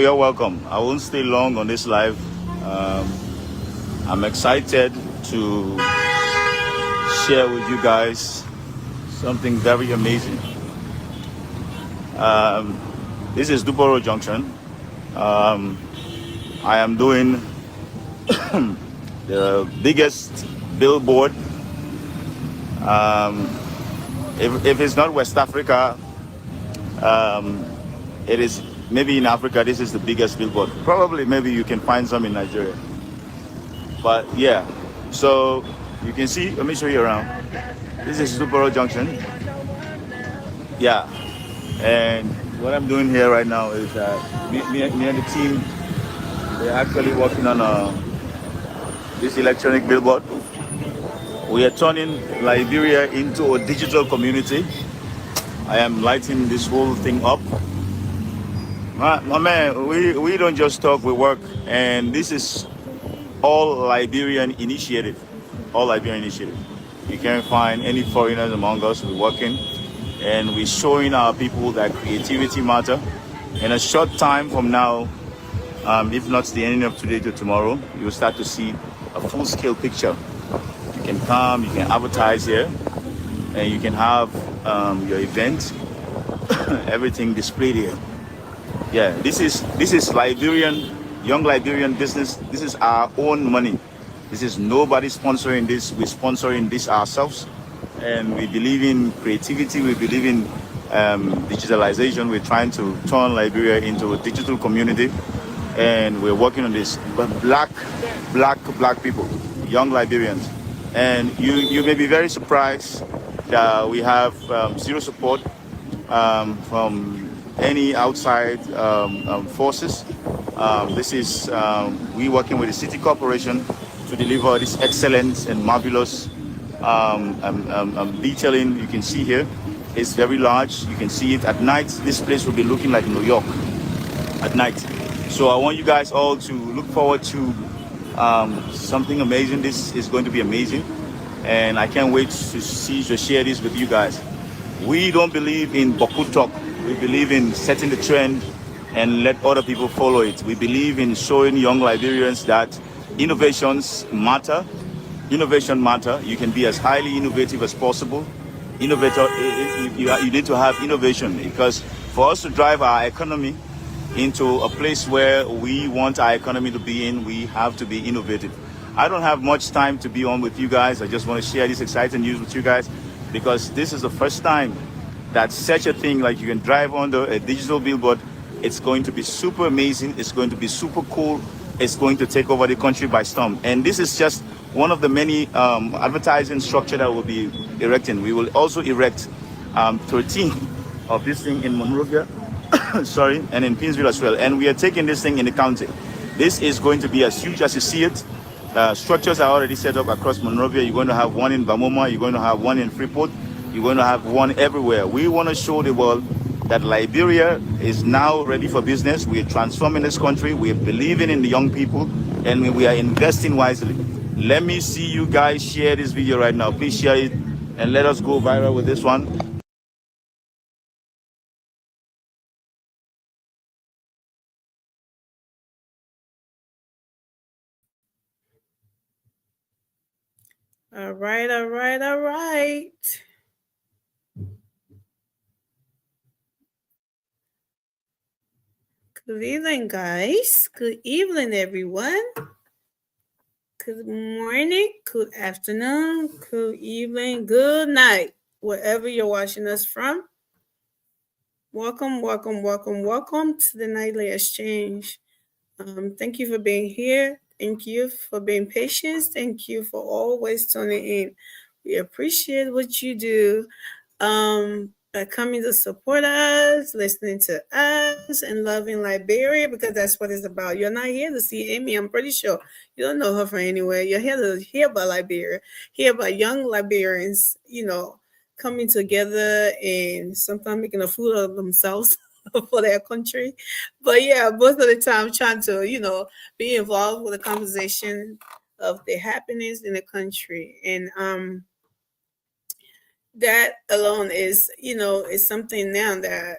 You're welcome. I won't stay long on this live. Um, I'm excited to share with you guys something very amazing. This is Duporo Junction. Um, I am doing the biggest billboard. Um, if it's not West Africa, it is maybe in Africa. This is the biggest billboard. Probably, maybe you can find some in Nigeria. But yeah, so you can see. Let me show you around. This is Duporo Junction. Yeah, and what I'm doing here right now is me and the team, we're actually working on this electronic billboard. We are turning Liberia into a digital community. I am lighting this whole thing up. My man, we don't just talk, we work. And this is all Liberian initiative. All Liberian initiative. You can't find any foreigners among us. We're working and we're showing our people that creativity matter. In a short time from now, if not the ending of today to tomorrow, you'll start to see a full-scale picture. You can come, you can advertise here, and you can have your event, everything displayed here. Yeah, this is Liberian, young Liberian business. This is our own money. This is nobody sponsoring this. We're sponsoring this ourselves, and we believe in creativity. We believe in digitalization. We're trying to turn Liberia into a digital community, and we're working on this. But black people, young Liberians, and you may be very surprised that we have zero support from any outside forces. This is we working with the city corporation to deliver this excellent and marvelous detailing. You can see here, it's very large. You can see it at night. This place will be looking like New York at night. So I want you guys all to look forward to something amazing. This is going to be amazing, and I can't wait to share this with you guys. We don't believe in Boku talk. We believe in setting the trend and let other people follow it. We believe in showing young Liberians that innovations matter. Innovation matter. You can be as highly innovative as possible. Innovator, you need to have innovation, because for us to drive our economy into a place where we want our economy to be in, we have to be innovative. I don't have much time to be on with you guys. I just want to share this exciting news with you guys, because this is the first time that such a thing, like you can drive under a digital billboard. It's going to be super amazing. It's going to be super cool. It's going to take over the country by storm. And this is just one of the many advertising structure that we'll be erecting. We will also erect 13 of this thing in Monrovia, sorry, and in Pinsville as well. And we are taking this thing in the county. This is going to be as huge as you see it. Structures are already set up across Monrovia. You're going to have one in Bamoma. You're going to have one in Freeport. You're going to have one everywhere. We want to show the world that Liberia is now ready for business. We are transforming this country. We are believing in the young people, and we are investing wisely. Let me see you guys share this video right now. Please share it and let us go viral with this one. All right, all right, all right. Good evening, guys. Good evening, everyone. Good morning, good afternoon, good evening, good night, wherever you're watching us from. Welcome, welcome, welcome, welcome to the Nightly Exchange. Thank you for being here. Thank you for being patient. Thank you for always tuning in. We appreciate what you do by coming to support us, listening to us, and loving Liberia, because that's what it's about. You're not here to see Amy. I'm pretty sure you don't know her from anywhere. You're here to hear about Liberia, hear about young Liberians, coming together and sometimes making a fool of themselves for their country. But yeah, most of the time trying to, be involved with the conversation of the happenings in the country. And that alone is something now that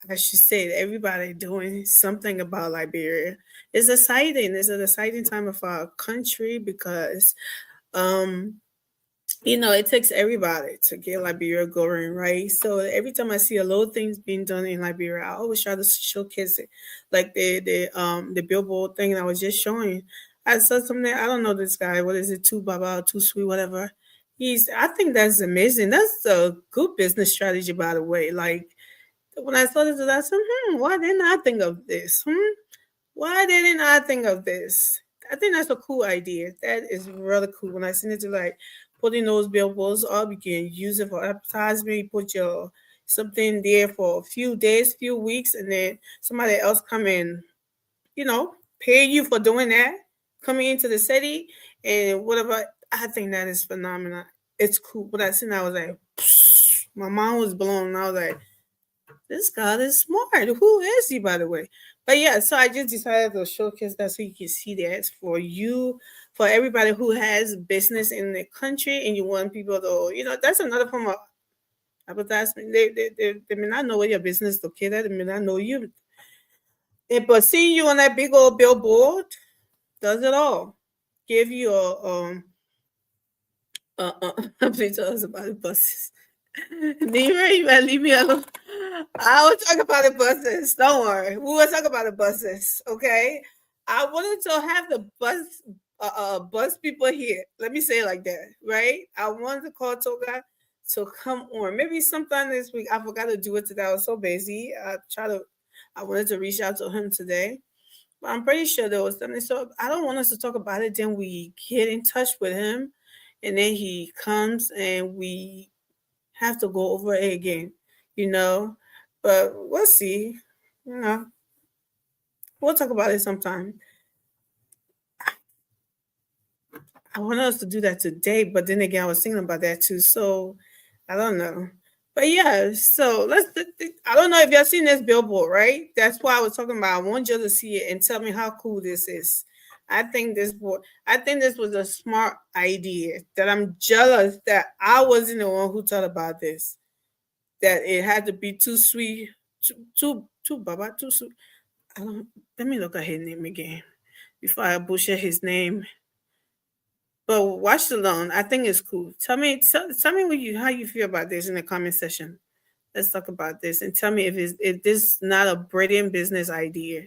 I should say that everybody doing something about Liberia. It's exciting. It's an exciting time of our country because um it takes everybody to get Liberia going, right? So every time I see a little things being done in Liberia, I always try to showcase it. Like the billboard thing I was just showing. I saw something, I don't know this guy, what is it, Too Baba, Too Sweet, whatever. I think that's amazing. That's a good business strategy, by the way. Like when I saw this, I said, why didn't I think of this? Why didn't I think of this? I think that's a cool idea. That is really cool. When I seen it to like putting those billboards up, you can use it for advertisement. You put your something there for a few days, few weeks, and then somebody else come in, pay you for doing that, coming into the city and whatever. I think that is phenomenal. It's cool. But I seen, I was like, my mind was blown. And I was like, this guy is smart. Who is he, by the way? But yeah, so I just decided to showcase that so you can see that for you, for everybody who has business in the country and you want people to, that's another form of advertisement. They may not know where your business is located. They may not know you. But seeing you on that big old billboard does it all. Give you please tell us about the buses. Nima, you better leave me alone. I will talk about the buses. Don't worry. We will talk about the buses. Okay. I wanted to have the bus people here. Let me say it like that, right? I wanted to call Toga to come on. Maybe sometime this week. I forgot to do it today. I was so busy. I wanted to reach out to him today. But I'm pretty sure there was something. So I don't want us to talk about it. Then we get in touch with him. And then he comes and we have to go over it again, But we'll see. We'll talk about it sometime. I want us to do that today, but then again, I was thinking about that too. So I don't know. But yeah, so I don't know if y'all seen this billboard, right? That's why I was talking about. I want you to see it and tell me how cool this is. I think this was a smart idea that I'm jealous that I wasn't the one who thought about this. That it had to be Too Sweet, too Baba, Too Sweet. Let me look at his name again before I butcher his name. But watch the loan. I think it's cool. Tell me how you feel about this in the comment section. Let's talk about this and tell me if this is not a brilliant business idea.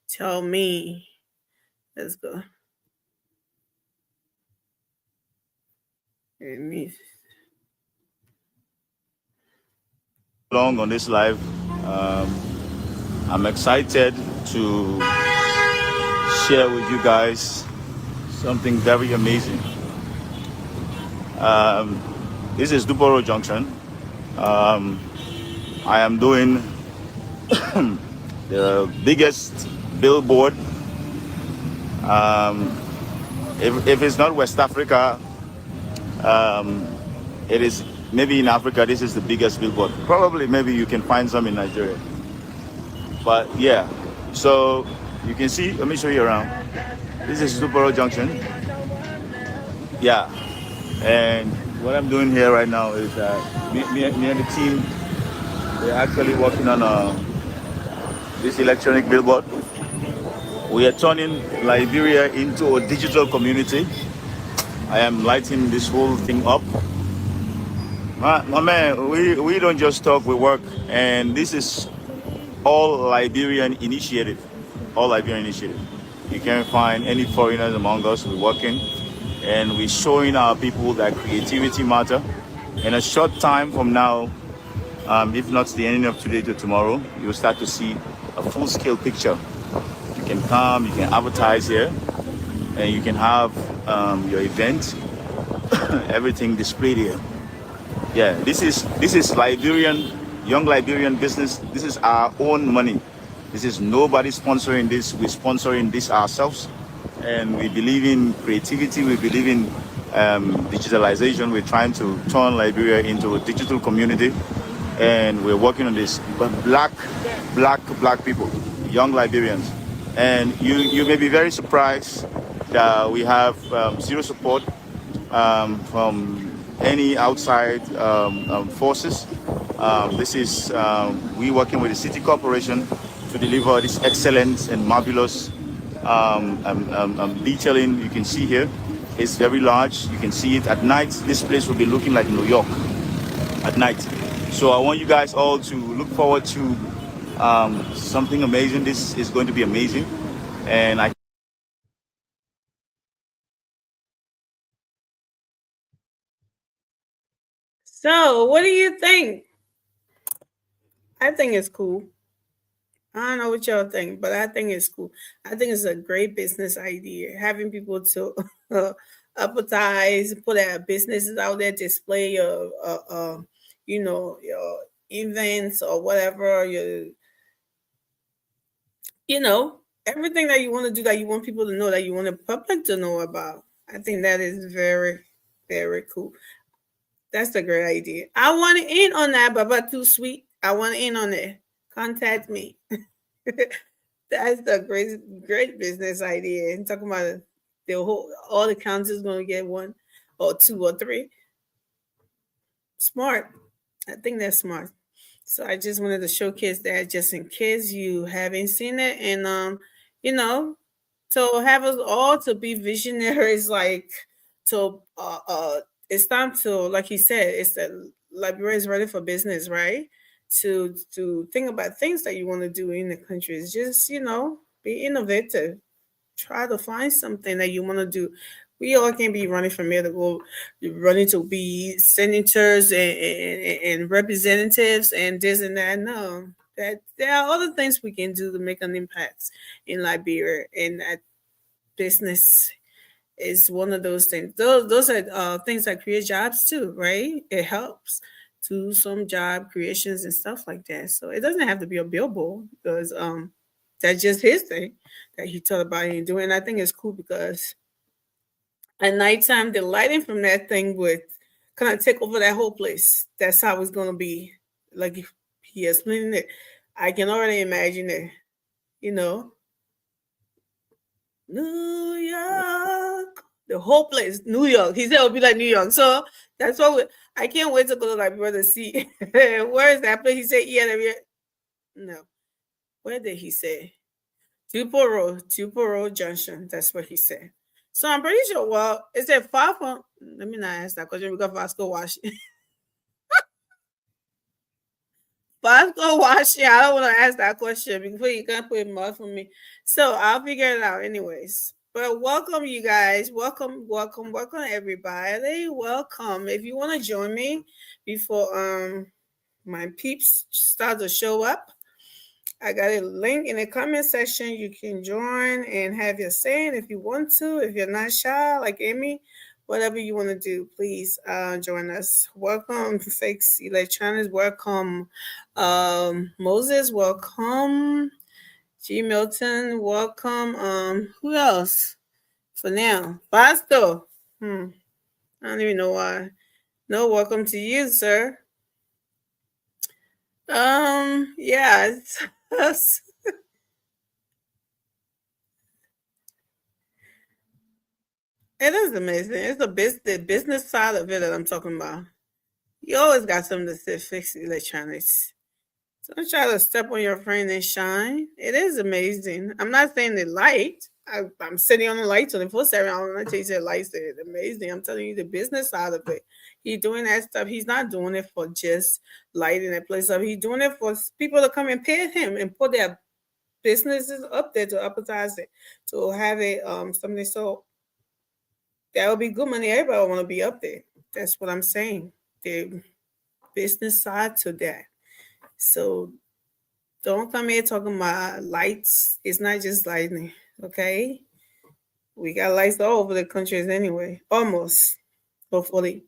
Tell me. Let's go. Long on this live. I'm excited to share with you guys something very amazing. This is Duboro Junction. I am doing the biggest billboard. If it's not West Africa, it is maybe in Africa. This is the biggest billboard. Probably maybe you can find some in Nigeria. But yeah, so you can see, let me show you around. This is Duboro Junction. Yeah, and what I'm doing here right now is me and the team, we're actually working on this electronic billboard. We are turning Liberia into a digital community. I am lighting this whole thing up. My man, we don't just talk, we work. And this is all Liberian initiative. All Liberian initiative. You can't find any foreigners among us. We're working and we're showing our people that creativity matter. In a short time from now, if not the ending of today to tomorrow, you'll start to see a full-scale picture. You can come, you can advertise here, and you can have your event, everything displayed here. Yeah, this is young Liberian business. This is our own money. This is nobody sponsoring this. We're sponsoring this ourselves, and we believe in creativity. We believe in digitalization. We're trying to turn Liberia into a digital community, and we're working on this. But black people, young Liberians. And you may be very surprised that we have zero support from any outside forces. This is we working with the city corporation to deliver this excellent and marvelous detailing. You can see here, it's very large. You can see it at night. This place will be looking like New York at night. So I want you guys all to look forward to something amazing. This is going to be amazing, and I. So, what do you think? I think it's cool. I don't know what y'all think, but I think it's cool. I think it's a great business idea. Having people to advertise, put their businesses out there, display your, your events or whatever, you know, everything that you want to do that you want people to know, that you want the public to know about. I think that is very, very cool. That's a great idea. I want in on that, Baba Too Sweet. I want in on it. Contact me. That's the great business idea. And talking about the whole, all the counties going to get one or two or three. Smart. I think that's smart. So I just wanted to showcase that just in case you haven't seen it, and you know, to have us all to be visionaries, like to it's time to, like he said, it's that Liberia is ready for business, right? To think about things that you want to do in the country. It's just, be innovative. Try to find something that you want to do. We all can be running from here to go running to be senators and representatives and this and that. No, that there are other things we can do to make an impact in Liberia, and that business is one of those things. Those are things that create jobs too, right? It helps to some job creations and stuff like that. So it doesn't have to be a billboard, because that's just his thing that he told about and doing. And I think it's cool because at nighttime the lighting from that thing would kind of take over that whole place. That's how it's gonna be. Like if he explained it, I can already imagine it. You know, New York, the whole place, New York. He said it'll be like New York. So that's what I can't wait to go to Liberia to see. Where is that place? He said, yeah, no. Where did he say? Tuporo Junction. That's what he said. So I'm pretty sure. Well, is it far from? Let me not ask that question because Vasco Washington. Vasco Washington. I don't want to ask that question because you can't put mud for me. So I'll figure it out anyways. But welcome, you guys. Welcome, welcome, welcome, everybody. Welcome. If you want to join me before my peeps start to show up, I got a link in the comment section. You can join and have your saying if you want to. If you're not shy like Amy, whatever you want to do, please join us. Welcome, Fakes Electronics. Welcome, Moses. Welcome, G. Milton. Welcome. Who else? For now, Basto. I don't even know why. No, welcome to you, sir. Yeah. It is amazing. It's the business side of it that I'm talking about. You always got something to say, fix electronics. So don't try to step on your friend and shine. It is amazing. I'm not saying the light. I'm sitting on the light 24/7. I'm not telling you the lights are amazing. I'm telling you the business side of it. He's doing that stuff. He's not doing it for just lighting that place up. He's doing it for people to come and pay him and put their businesses up there to advertise it, to have it something. So that would be good money. Everybody want to be up there. That's what I'm saying. The business side to that. So don't come here talking about lights. It's not just lighting, okay? We got lights all over the countries anyway. Almost, hopefully.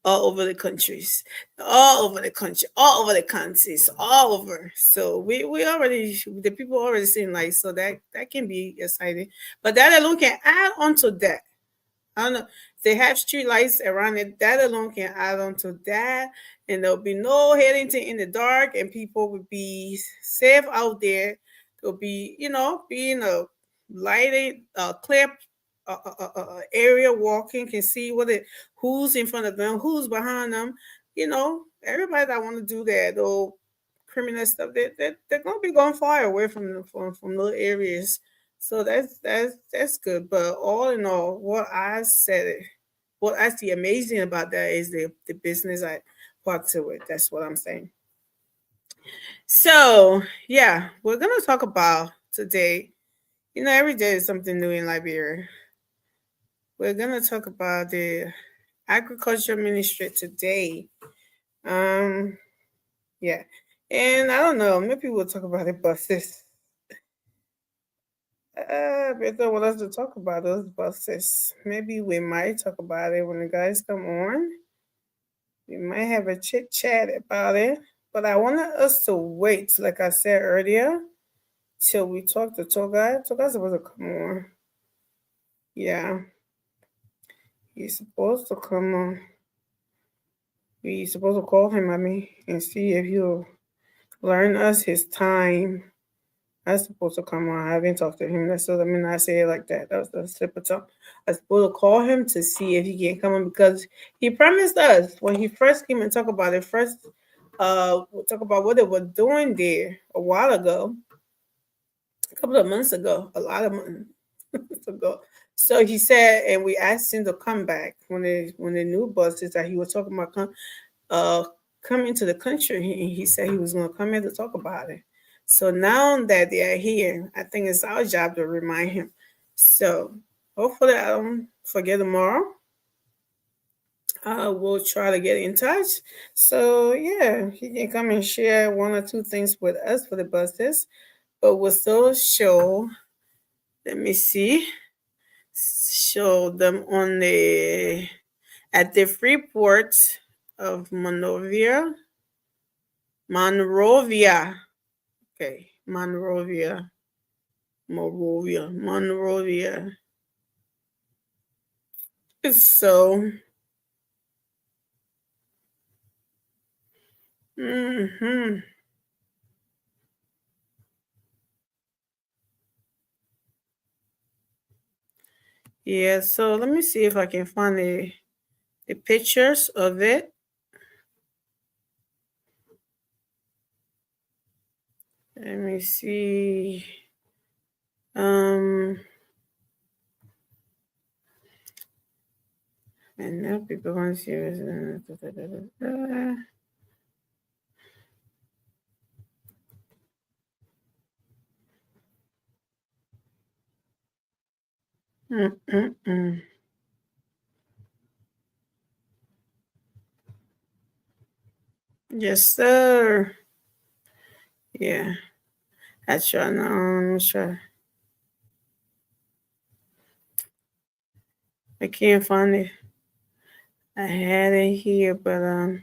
All over the countries. All over the country. All over the countries. All over. So we already, the people already seeing lights. So that can be exciting. But that alone can add on to that. I don't know. They have street lights around it. That alone can add on to that. And there'll be no heading to in the dark, and people would be safe out there. There'll be, being a lighted, clear area walking, can see who's in front of them, who's behind them. everybody that want to do that little criminal stuff, they're gonna be going far away from little areas. So that's good. But all in all, what I see amazing about that is the business I part to it. That's what I'm saying. So yeah, we're gonna talk about today. Every day is something new in Liberia. We're gonna talk about the agriculture ministry today. Um, yeah, and I don't know. Maybe we'll talk about the buses. Better want us to talk about those buses. Maybe we might talk about it when the guys come on. We might have a chit chat about it. But I wanted us to wait, like I said earlier, till we talk to Togai. Togai's supposed to come on. Yeah, he's supposed to come on. We supposed to call him, and see if he'll learn us his time. That's supposed to come on. I haven't talked to him. That's so let me not say it like that. That was the slip of tongue. I was supposed to call him to see if he can come on because he promised us when he first came and talked about it. We'll talk about what they were doing there a while ago, a couple of months ago, a lot of months ago. So he said, and we asked him to come back when the new buses that he was talking about uh come into the country. He said he was going to come here to talk about it. So now that they are here, I think it's our job to remind him. So hopefully I don't forget tomorrow. We'll try to get in touch. So yeah, he can come and share one or two things with us for the buses. But we'll still show. Let me see. Show them on the at the Freeport of Monrovia. Monrovia. Okay, Monrovia. Monrovia. So, hmm yeah. So let me see if I can find the pictures of it. Let me see. Um, and now people want to see. Mm-mm-mm. Yes, sir. Yeah, I try now. Let me try. I can't find it. I had it here, but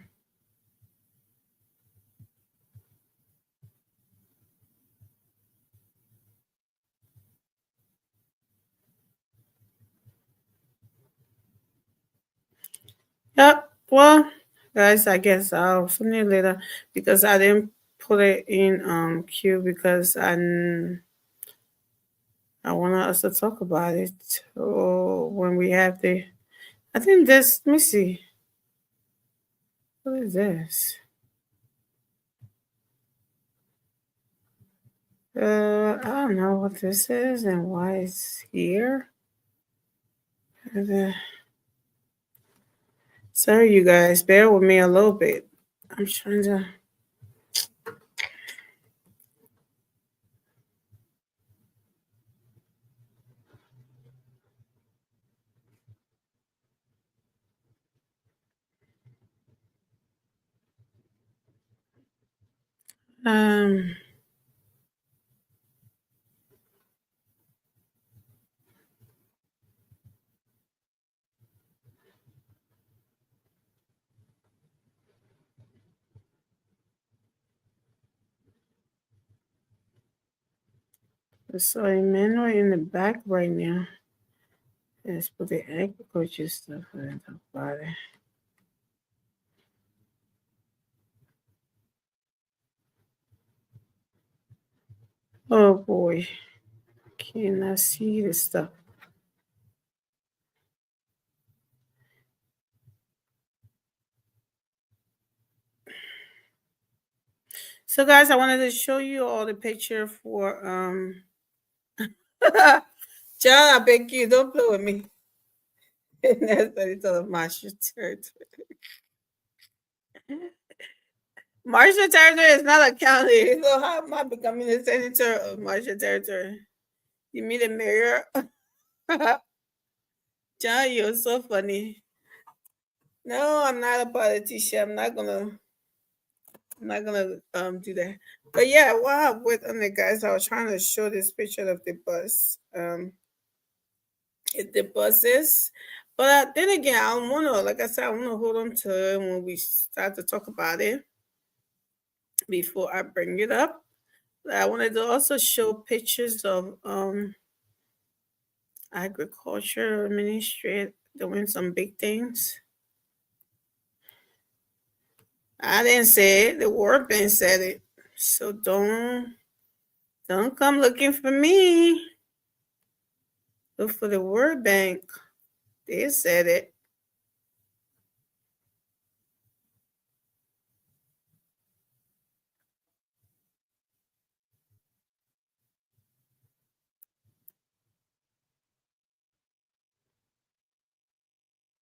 yep. Well, guys, I guess I'll send it later because I didn't put it in queue because I want us to talk about it. Or when we have the, I think this. Let me see. What is this? I don't know what this is and why it's here. Uh, Sorry, you guys. Bear with me a little bit. I'm trying to. Um. So Emmanuel in the back right now. Let's put the agriculture stuff in the body. Oh boy. Cannot see the stuff. So guys, I wanted to show you all the picture for John, I beg you, don't play with me. That's a little Marshall territory. Marshall territory is not a county. So how am I becoming the senator of Marshall territory? You mean the mayor? John, you're so funny. No, I'm not a politician. I'm not gonna do that. But yeah, wow, with on the guys, I was trying to show this picture of the bus. The buses. But then again, I wanna, like I said, I wanna hold on to it when we start to talk about it before I bring it up. I wanted to also show pictures of agriculture ministry doing some big things. I didn't say it. The World Bank said it. So don't come looking for me. Look for the World Bank. They said it.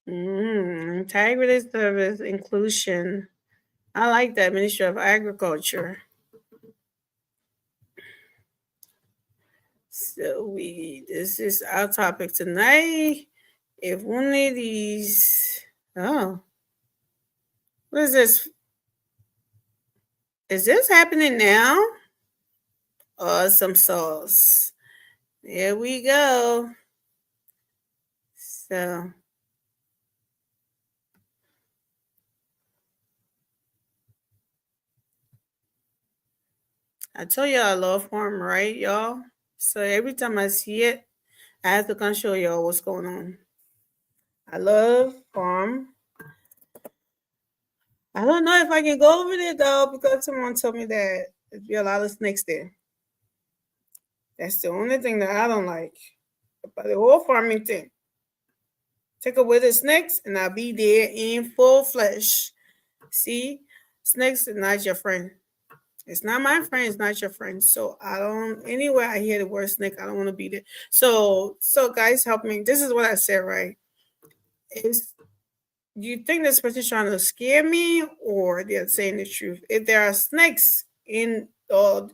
Integrity service inclusion. I like that Ministry of Agriculture. So this is our topic tonight. If only these what is this? Is this happening now? Some sauce. There we go. So I told y'all I love farm, right, y'all? So every time I see it, I have to come show y'all what's going on. I love farm. I don't know if I can go over there though because someone told me that there'd be a lot of snakes there. That's the only thing that I don't like about the whole farming thing. Take away the snakes and I'll be there in full flesh. See, snakes is not your friend. It's not my friend, it's not your friend. So I don't anywhere I hear the word snake, I don't want to be there. So guys, help me. This is what I said, right? Is do you think this person's trying to scare me or they're saying the truth? If there are snakes in the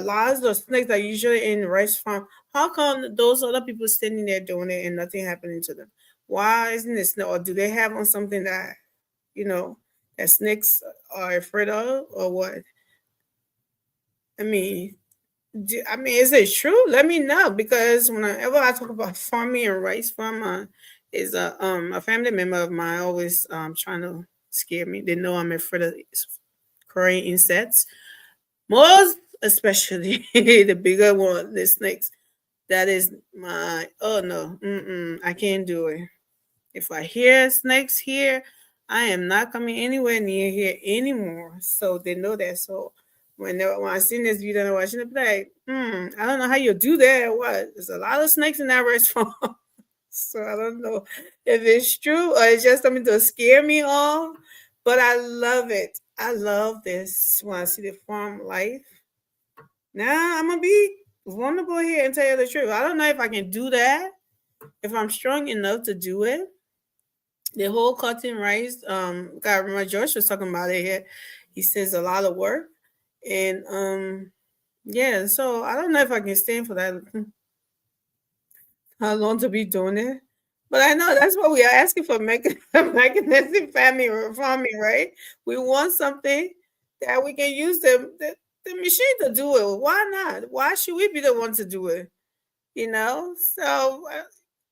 laws of snakes are usually in rice farm, how come those other people standing there doing it and nothing happening to them? Why isn't it snake? Or do they have on something that you know that snakes are afraid of, or what? I mean, is it true? Let me know because whenever I talk about farming and rice farm, is a family member of mine always trying to scare me. They know I'm afraid of crawling insects, most especially the bigger one, the snakes. That is my oh no, I can't do it. If I hear snakes here, I am not coming anywhere near here anymore. So they know that. So when I seen this video and I watching it, be like, I don't know how you do that. What? There's a lot of snakes in that restaurant. So I don't know if it's true or it's just something to scare me off. But I love it. I love this when I see the farm life. Now I'm gonna be vulnerable here and tell you the truth. I don't know if I can do that. If I'm strong enough to do it, the whole cutting rice, God, remember George was talking about it here. He says a lot of work, and yeah. So I don't know if I can stand for that. How long to be doing it? But I know that's what we are asking for mechanistic farming, right? We want something that we can use the machine to do it. Why not? Why should we be the one to do it? So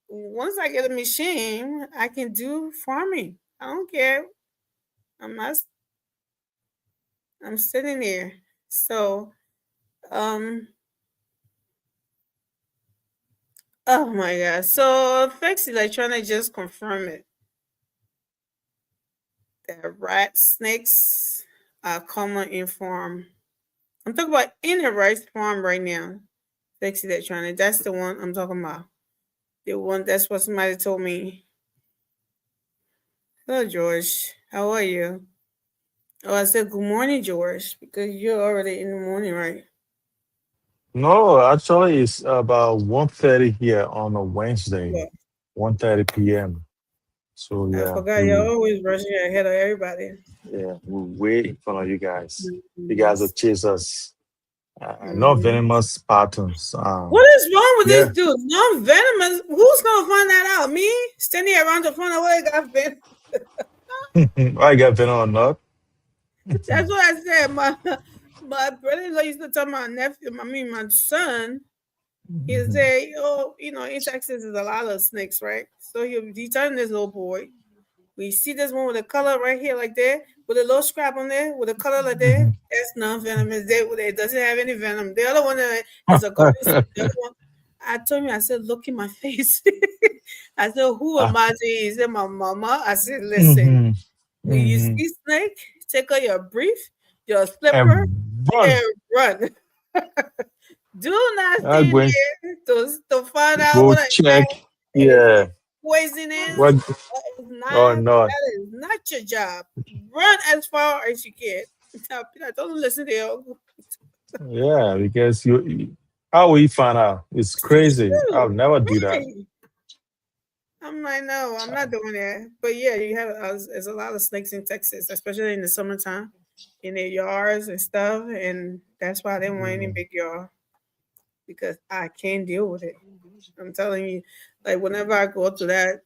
once I get a machine, I can do farming. I don't care. I'm not. I'm sitting there. So, um, oh my god. So, Flex Electronic just confirm it that rat snakes are common in farm. I'm talking about in a rice farm right now. Flex Electronic. That's the one I'm talking about. The one that's what somebody told me. Hello, George. How are you? Oh, I said good morning, George, because you're already in the morning, right? No, actually, it's about 1:30 here on a Wednesday, Yeah. 1:30 p.m. So I yeah, forgot you're always rushing ahead of everybody. we wait in front of you guys. You Mhm. guys will chase us. No Mhm. venomous patterns. What is wrong with this Yeah. dude? Non-venomous? Who's gonna find that out? Me? Standing around the front of what I got venom? I got venom or not? That's what I said. My brother-in-law used to tell my nephew, my son. He'll say, "Oh, in Texas is a lot of snakes, right?" So he telling this little boy, "We see this one with a color right here, like that, with a little scrap on there, with a color like that. That's non-venomous. It doesn't have any venom. The other one is a garden snake. The other one." I told him, I said, "Look in my face." I said, "Who am Ah, I?" He said, "My mama." I said, "Listen, mhm, when you mhm. see snake, take out your brief, your slipper, And run. and run. Do not I'm stay going there to find out go what that check. is Yeah. poisonous. What? Oh no. That is not your job. Run as far as you can." Don't listen to you. Yeah, because how will you find out? It's crazy. I'll Shoot, never do that. right. I'm like, no, I'm not doing that. But yeah, you have there's a lot of snakes in Texas, especially in the summertime, in their yards and stuff, and that's why they don't want any Mm. big yard because I can't deal with it. I'm telling you, like whenever I go to that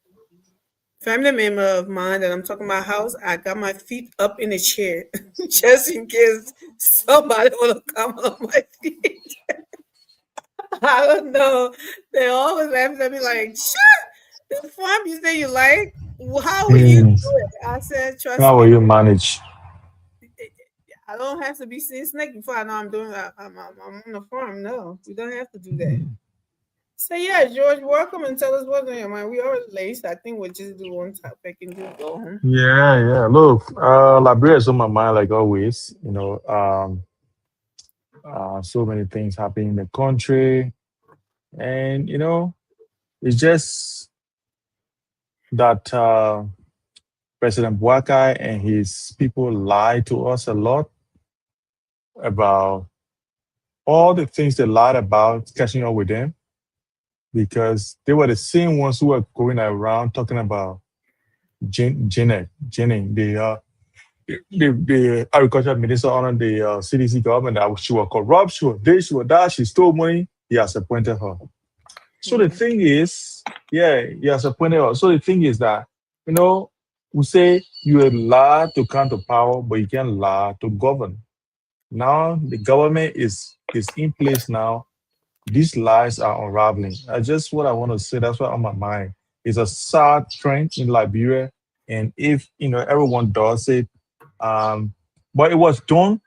family member of mine that I'm talking about house, I got my feet up in a chair just in case somebody will come on my feet. I don't know. They always laugh at me like, "Shut the farm you say you like. How will you do Mm. it?" I said, "Trust How me. will you manage? I don't have to be seeing snake before I know I'm doing. I'm on the farm. No, we don't have to do that." So yeah, George, welcome and tell us what's on your mind. We are late. So I think we'll just do one topic and just go home. Yeah, yeah. Look, Liberia is on my mind like always. So many things happening in the country, and it's just that President Boakai and his people lied to us a lot about all the things they lied about catching up with them because they were the same ones who were going around talking about Jenny, the agriculture minister under the CDC government that she was corrupt, she was this, she was that, she stole money. He has appointed her. So the Mhm. thing is, yeah, he has appointed her. So the thing is that, you know, we say you are allowed to come to power, but you can't lie to govern. Now the government is in place now. These lies are unraveling. I just what I want to say. That's what on my mind. It's a sad trend in Liberia, and if everyone does it, um, but it was done.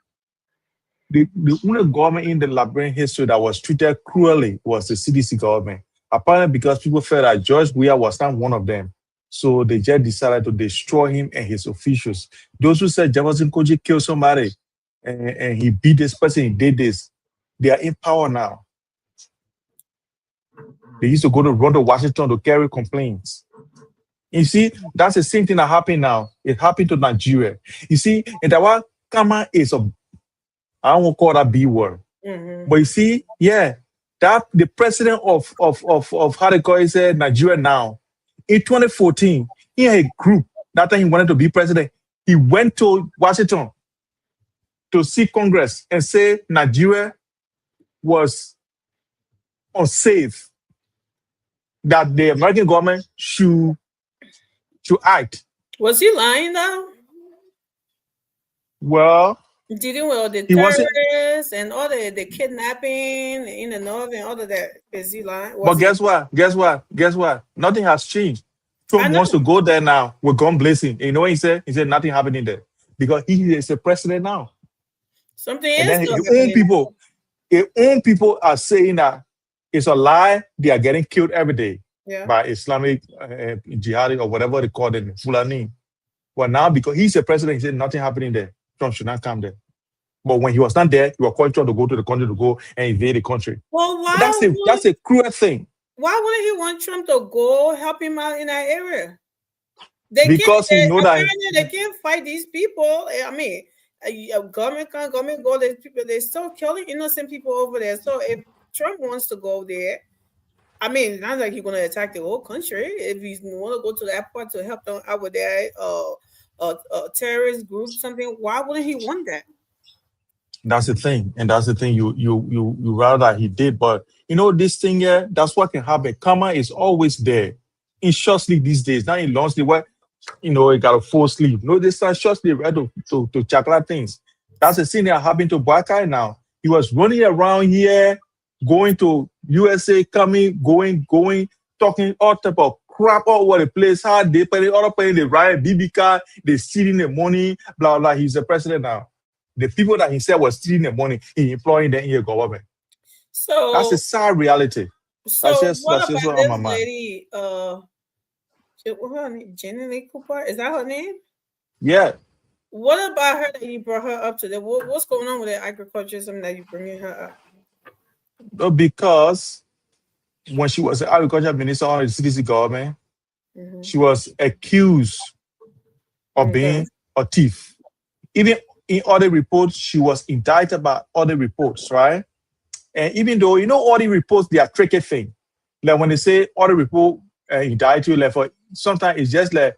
The only government in the Liberian history that was treated cruelly was the CDC government. Apparently, because people felt that George Weah was not one of them. So they just decided to destroy him and his officials. Those who said Jefferson Koji killed somebody and he beat this person, he did this, they are in power now. They used to go to run to Washington to carry complaints. You see, that's the same thing that happened now. It happened to Nigeria. You see, and that one, Kama is a, I don't want to call that B word. Mhm. But you see, yeah, that the president of how they call it, Nigeria now, in 2014, he had a group. That time he wanted to be president. He went to Washington to see Congress and say Nigeria was unsafe, that the American government should act. Was he lying though? Well, Dealing with all the he wasn't. terrorists and all the kidnapping in the north and all of that. Is he lying? But Was he? guess what? Guess what? Guess what? Nothing has changed. I Trump know. wants to go there now with gun blazing. You know what he said? He said nothing happening there because he is the president now. Something And is then still happening. his own people are saying that it's a lie. They are getting killed every day Yeah. by Islamic jihadi or whatever they call it, Fulani. But now because he's the president, he said nothing happening there. Trump should not come there. But when he was not there, he was calling Trump to go to the country to go and invade the country. Well, That's a cruel thing. why wouldn't he want Trump to go help him out in that area? They can't. Because he know that Apparently, they can't fight these people. I mean, government can't government go. There's people. They're still killing innocent people over there. So if Trump wants to go there, I mean, it's not like he's going to attack the whole country. If he's want to go to that part to help them out with their terrorist group, something, why wouldn't he want that? That's the thing, and that's the thing. You rather that he did, but this thing here. That's what can happen. Karma is always there. In short sleep these days, not in long sleep. Where you got a full sleep. No, this time short sleep right to chocolate things. That's the thing that happened to Boakai now. He was running around here, going to USA, coming, going, talking all type of crap all over the place. How they pay the other paying the riot, BB car, they stealing the money, blah blah. He's the president now. The people that he said was stealing the money, he employing them in your government. So that's a sad reality. So that's just what that's about just on my this mind. lady? What's her name? Jenny Lee Cooper? Is that her name? Yeah. What about her that you brought her up to? What's going on with the agriculture? Something that you bringing her up? No, because when she was the agriculture minister on the CDC government, she was accused of being a thief. Even in other reports, she was indicted by other reports, right? And even though, all the reports, they are tricky thing. Like when they say other report indict you, like for sometimes it's just like,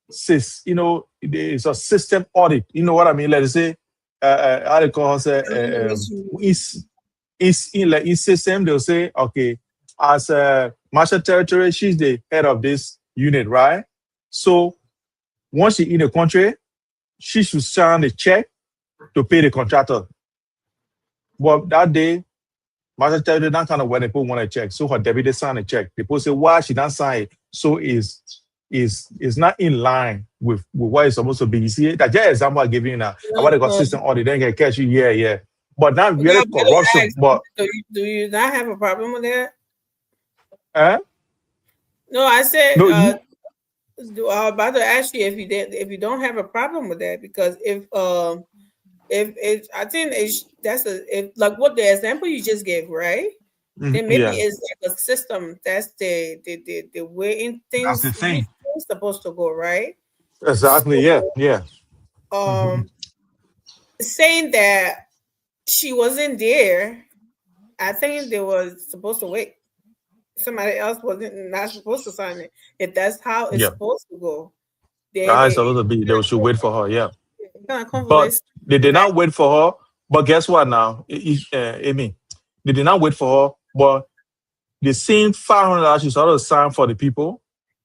it's a system audit. You know what I mean? Like they say, how they call it, in system, they'll say, okay, as a Marshall Territory, she's the head of this unit, right? So once she's in the country, she should sign a check to pay the contractor. Well, that day, Marshall Territory don't kind of when they put one a check. So her deputy sign a check. People say, why she don't sign it? So is not in line with what it's supposed to be. You see, that just example I give you now. I want to go system audit, then get catch you, yeah. But not really corruption. But do you not have a problem with that? No, I said no, I was about to ask you if you don't have a problem with that, because if I think like what the example you just gave, right? Then maybe it's like a system. That's the way in things. That's the thing. Supposed to go, right? Exactly. So, yeah. Saying that she wasn't there, I think they were supposed to wait. Somebody else not supposed to sign it. If that's how it's supposed to go, That's supposed to be. They should wait for her. Yeah. But they did not wait for her. But guess what? Now, Amy, they did not wait for her. But the same $500 she's supposed to sign for the people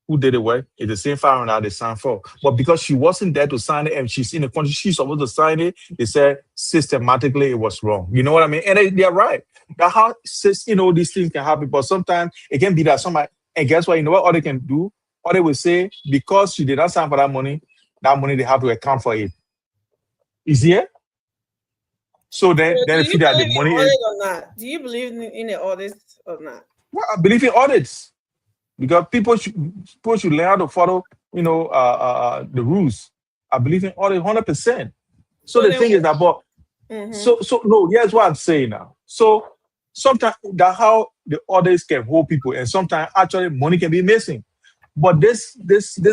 who did the work is the same $500 they signed for. But because she wasn't there to sign it and she's in the country, she's supposed to sign it. They said systematically it was wrong. You know what I mean? And they're right. That's how these things can happen. But sometimes it can be that somebody. And guess what? You know what? All they can do. All they will say, because she did not sign for that money they have to account for it. Is it? So then if you that the money is or not? Do you believe in the audits or not? Well, I believe in audits. Because people should learn how to follow, the rules. I believe in audit 100%. So the thing is that, but no, here's what I'm saying now. So sometimes that's how the audits can hold people, and sometimes actually money can be missing. But this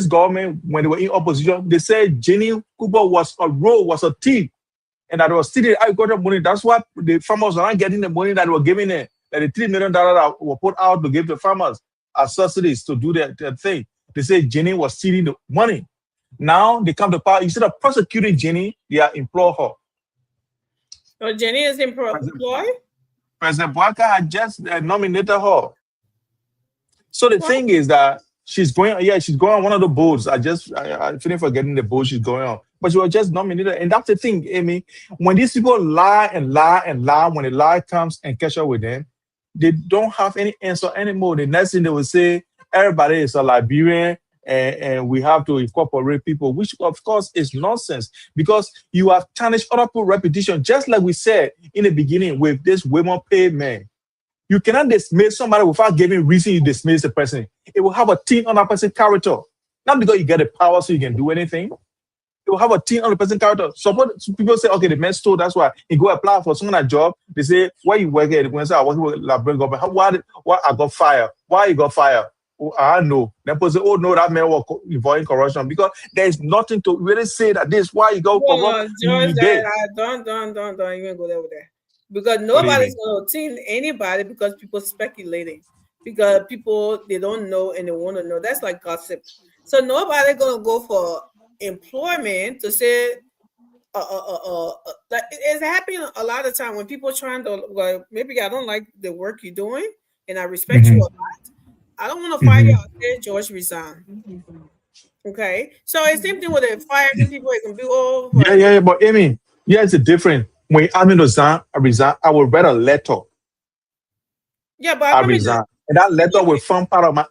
government, when they were in opposition, they said Jenny Cooper was a thief, and that was stealing agricultural money. That's why the farmers are not getting the money that were given it, like the $3 million that were put out to give the farmers as subsidies to do that thing. They say Jenny was stealing the money. Now they come to power. Instead of prosecuting Jenny, they are employ her. So Jenny is employed? President Boakai had just nominated her. So the thing is that she's going on one of the boards. I finished forgetting the board she's going on. But she was just nominated. And that's the thing, Amy. When these people lie and lie and lie, when the lie comes and catch up with them, they don't have any answer anymore. The next thing they will say, everybody is a Liberian and we have to incorporate people, which of course is nonsense, because you have tarnished other people's reputation, just like we said in the beginning with this women paid man. You cannot dismiss somebody without giving reason you dismiss the person. It will have a thing on that person's character. Not because you get the power so you can do anything. It will have a thing on the person's character. Suppose people say, okay, the man stole, that's why he go apply for some kind of job. They say, where you work at? When I say I work with Liberian government, why I got fired? Why you got fired? oh, I know. Then people say, oh no, that man was avoiding corruption because there's nothing to really say that this is why you go corrupt. Well, George, You did. don't even go there with that. Because What do you nobody's mean? gonna team anybody because people speculating. Because people they don't know and they want to know. That's like gossip. So nobody gonna go for employment to say like it's happening a lot of time when people trying to like maybe I don't like the work you're doing and I respect you a lot. I don't want to fire you out there, George resign. Okay, so it's same thing with the fire people. It can be all Yeah. But Amy, here's the difference. When I'm in I resign, I will write a letter. Yeah, but I resign. And that letter will form part of my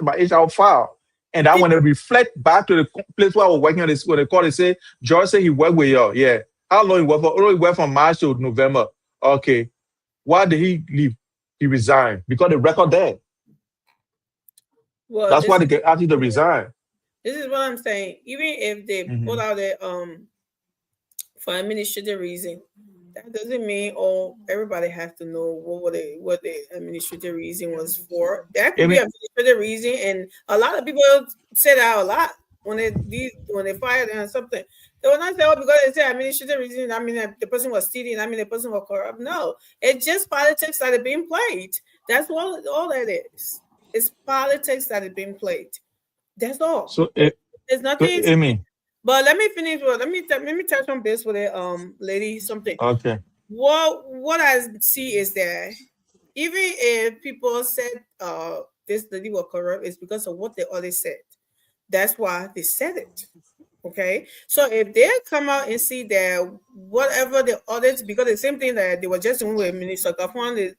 my HR file. And I want to reflect back to the place where I was working on this, what they call it, say, George said he worked with you. Yeah. How long he worked for? Oh, he worked from March to November. Okay. Why did he leave? He resigned. Because the record there. Well, that's why they get asked you to resign. This is what I'm saying. Even if they put out it for administrative reason, that doesn't mean everybody has to know what the administrative reason was for. That could be administrative reason, and a lot of people say that a lot when they fire them or something. They will not say, "Oh, because they say administrative reason, I mean the person was stealing, I mean the person was corrupt." No, it's just politics that are being played. That's all that is. It's politics that is being played. That's all. So there's nothing. But let me finish. Let me touch on this with a lady something. Okay. What I see is that even if people said this lady was corrupt, it's because of what the others said. That's why they said it. Okay. So if they come out and see that whatever the others, because the same thing that they were just doing with Minister Gafwan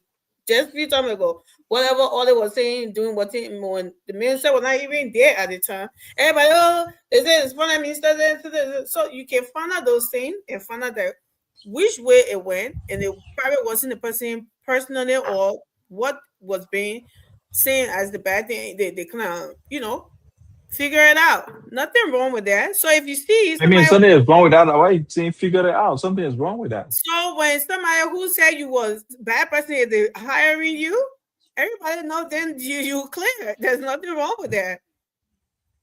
just a few times ago, whatever all they were saying, doing when the minister was not even there at the time. Everybody, they say it's funny minister. So you can find out those things and find out that which way it went, and it probably wasn't the person personally or what was being seen as the bad thing. They kind of, figure it out. Nothing wrong with that. So if you see something is wrong with that, why you saying figure it out? Something is wrong with that. So when somebody who said you was bad person is they hiring you, everybody know then you clear. There's nothing wrong with that.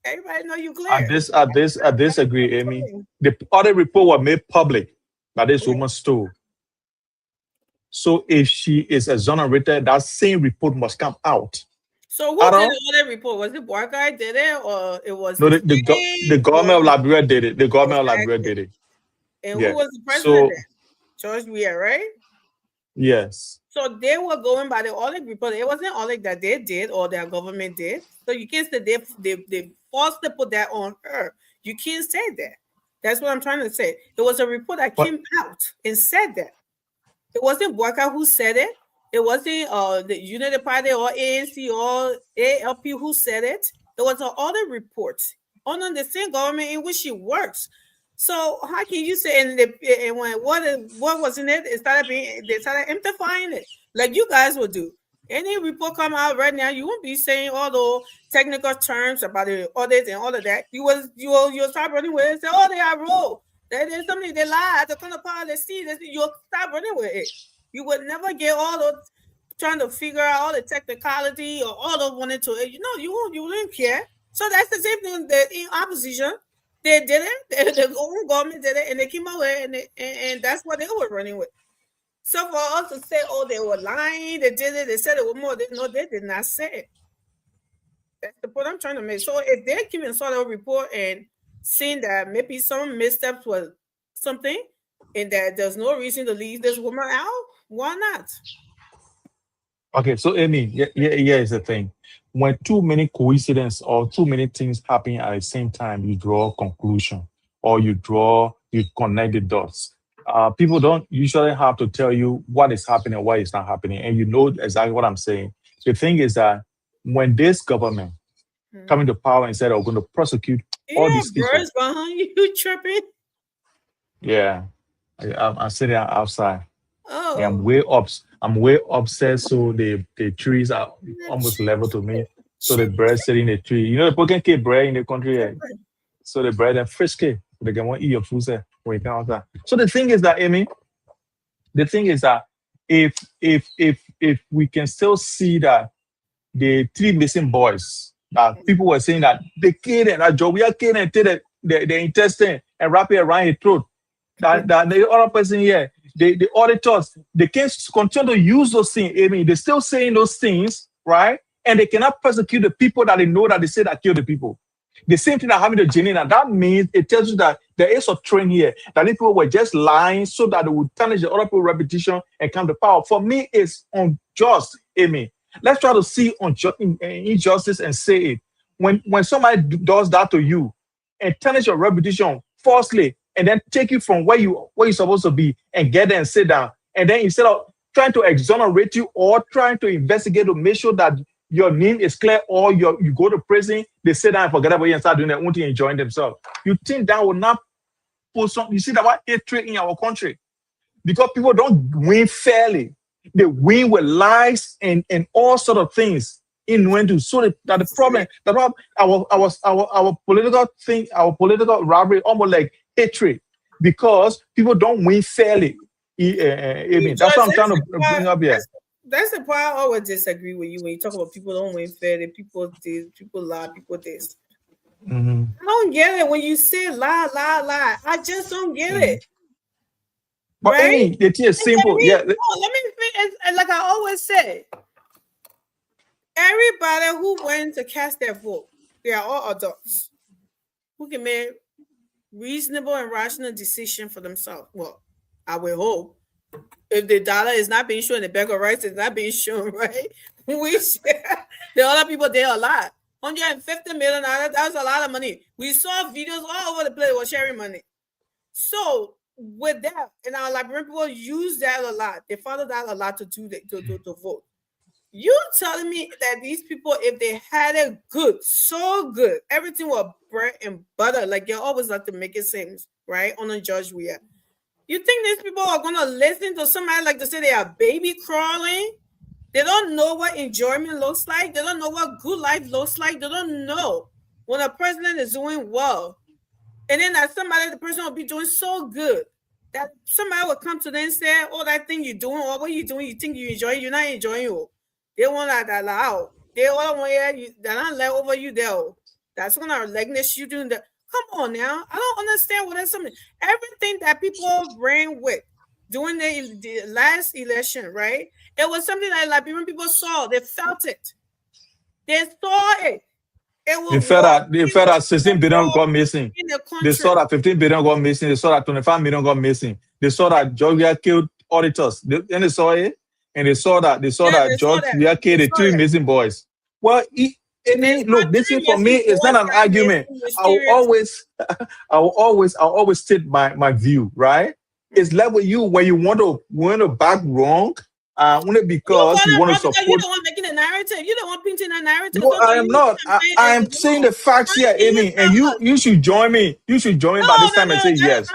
Everybody know you clear. I disagree, Amy. The audit report was made public by this woman's store. So if she is exonerated, that same report must come out. So who did the audit report? Was it Barkai did it, or it was the government of Liberia did it? The government of Liberia did it. And who was the president? George Weah, right? Yes. So they were going by the audit report. It wasn't audit that they did or their government did. So you can't say they forced to put that on her. You can't say that. That's what I'm trying to say. It was a report that came out and said that. It wasn't Barkai who said it. It wasn't the United Party or ANC or ALP who said it. It was an audit report on the same government in which she works. So how can you say and when what was in it? They started amplifying it like you guys will do. Any report come out right now, you won't be saying all the technical terms about the audit and all of that. You'll start running with it and say, "Oh, they are wrong. There's something they lie. The kind of power they see." You'll start running with it. You would never get all those trying to figure out all the technicality or all of wanting to. You wouldn't care. So that's the same thing that in opposition. They did it. The own government did it, and they came away, and that's what they were running with. So for us to say, "Oh, they were lying," they did it. They said it was more. They did not say it. That's the point I'm trying to make. So if they're giving sort of report and seeing that maybe some missteps was something, and that there's no reason to leave this woman out, why not? Okay, so Amy, here is the thing. When too many coincidences or too many things happen at the same time, you draw a conclusion or you connect the dots. People don't usually have to tell you what is happening, why it's not happening, and you know exactly what I'm saying. The thing is that when this government coming to power and said, "I'm going to prosecute all these people," birds behind you tripping. Yeah, I'm sitting outside. Oh, and I'm way upset. So the trees are almost level to me. So the birds sitting in the tree. You know the Poken K bread in the country. So the bread and frisky. They can want to eat your food when you come outside. So the thing is that, Amy, if we can still see that the 3 missing boys that people were saying that they killed them, that Joe, we are killing and take the intestine and wrap it around his throat. That the other person here, the auditors, they can continue to use those things. I mean, they're still saying those things, right? And they cannot persecute the people that they know that they say that kill the people. The same thing that happened to Janina. That means it tells you that there is a trend here that these people were just lying so that they would tarnish the other people's reputation and come to power. For me, it's unjust, Amy. Let's try to see injustice and say it. When somebody does that to you and tarnish your reputation falsely, and then take you from where you're supposed to be and get there and sit down, and then instead of trying to exonerate you or trying to investigate to make sure that your name is clear or you go to prison, they sit down and forget about you and start doing their own thing, enjoying themselves. You think that will not put some? You see that what hatred in our country, because people don't win fairly. They win with lies and all sort of things. Innuendo. So that the problem, our political thing, our political rivalry, almost like hatred, because people don't win fairly. That's what I'm trying to bring up here. That's the part I always disagree with you when you talk about people don't win fairly, people lie, people this. Mm-hmm. I don't get it when you say lie. I just don't get it. But right? It is simple. Let me like I always say, everybody who went to cast their vote, they are all adults who can make reasonable and rational decision for themselves. Well, I will hope. If the dollar is not being shown, the bag of rice is not being shown, right? The other people, they are a lot. $150 million, that's a lot of money. We saw videos all over the place with sharing money. So with that, and our Liberian people use that a lot. They follow that a lot to vote. You telling me that these people, if they had it good, so good, everything was bread and butter, like you always like to make it seem, right? On a judge we are. You think these people are going to listen to somebody like to say they are baby crawling? They don't know what enjoyment looks like. They don't know what good life looks like. They don't know when a president is doing well. And then that the person will be doing so good that somebody will come to them and say, oh, that thing you're doing, or what you're doing, you think you enjoy it, you're not enjoying it. They want that out. They all want you, they're not let over you there. That's when our likeness you doing that. Come on now. I don't understand what that's something. Everything that people bring with during the last election, right? It was something that Liberian people saw. They felt it. They saw it. They felt that 16 billion got missing. They saw that 15 billion got missing. They saw that 25 million got missing. They saw that Georgia killed auditors. Then they saw it, and they saw that Georgia killed the 3 missing boys. Well, look, this thing for me is not an argument. I will always state my view, right? It's like with you when you want to back wrong, only because you want to support. You don't want making a narrative. You don't want painting a narrative. No, I am not. I am saying the facts here, Amy, and you should join me. You should join me by this time and say yes.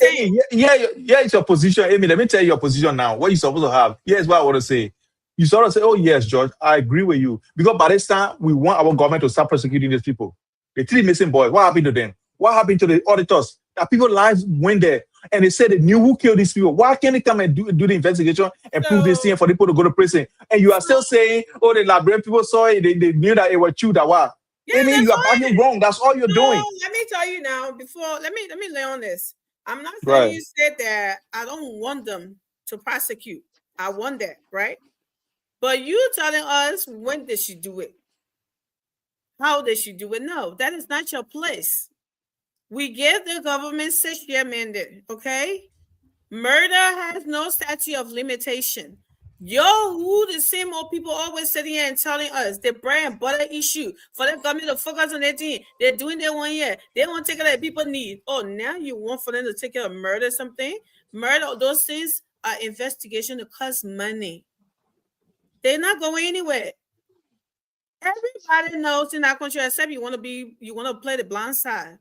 Amy, it's your position, Amy. Let me tell you your position now. What you're supposed to have. Here's what I want to say. You sort of say, oh, yes, George, I agree with you. Because by this time, we want our government to start prosecuting these people. The 3 missing boys, what happened to them? What happened to the auditors? That people's lives went there. And they said they knew who killed these people. Why can't they come and do the investigation and prove this thing for people to go to prison? And you are still saying, oh, the Liberian people saw it. They knew that it was true. That was. Yeah, Amy, you are backing wrong. That's all you're doing. Let me tell you now, let me lay on this. I'm not saying you said that I don't want them to prosecute. I want that, right? But you telling us when did she do it? How did she do it? No, that is not your place. We give the government 6-year mandate, okay? Murder has no statute of limitation. Who the same old people always sitting here and telling us the bread and butter issue for the government to focus on their thing. They're doing their 1 year. They won't take care of people need. Oh, now you want for them to take care of murder something? Murder, those things are investigation to cost money. They're not going anywhere. Everybody knows in our country, except you want to play the blind side.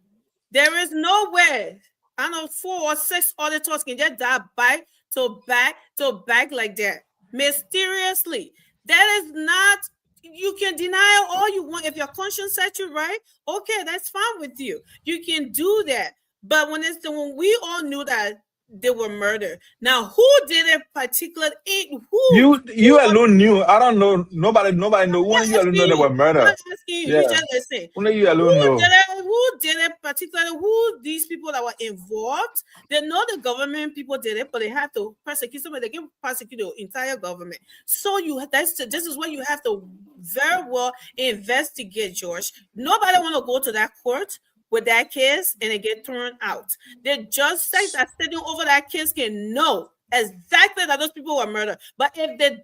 There is no way. I know 4 or 6 auditors can just die back to back like that. Mysteriously. That is not, you can deny all you want. If your conscience set you right, okay, that's fine with you. You can do that. But when we all knew that they were murdered. Now, who did it particular? Who? You alone knew. I don't know. Nobody know. I'm Only you alone asking know they you. were I'm murdered. asking you. Yeah. You just listen. Only you alone know. Who did it particularly? Who these people that were involved? They know the government people did it, but they have to prosecute somebody. They can prosecute the entire government. So this is where you have to very well investigate, George. Nobody want to go to that court with that case and it get thrown out. The judge that sitting over that case can know exactly that those people were murdered. But if the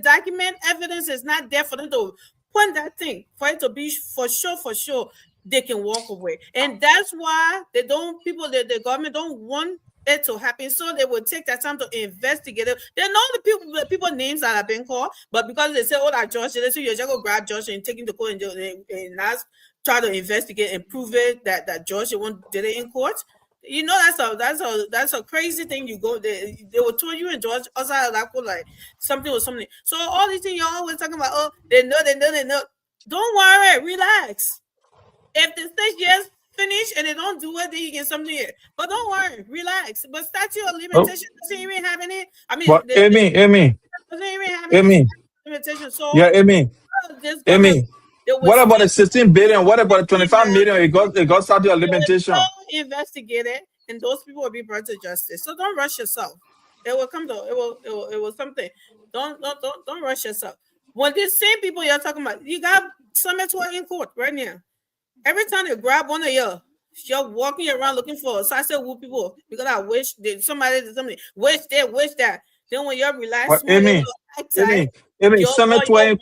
document evidence is not there for them to point that thing, for it to be for sure, they can walk away. And that's why the government don't want it to happen. So they will take that time to investigate it. They know the people names that have been called, but because they say, oh, that Josh, so you just go grab Josh and take him to court and try to investigate and prove it that Josh did it in court. You know, that's a crazy thing. You go there, they will throw you and George outside of that court like something was something. So all these things you're always talking about, oh, they know. Don't worry, relax. If the stage just finish and they don't do it, then you get something here. But don't worry, relax. But statute of limitation doesn't even have any. I mean, but Amy, doesn't even have any limitation. So yeah, Amy. What about the 16 billion? What about the 25 million? It got statute of limitation. Investigate it, and those people will be brought to justice. So don't rush yourself. It will come to it will something. Don't rush yourself. When these same people you're talking about, you got Summit in court right now. Every time they grab one of you, you're walking around looking for. So I said, "Who people?" Because I wish somebody did something. Wish that. Then when you're relaxed, Amy, Summit in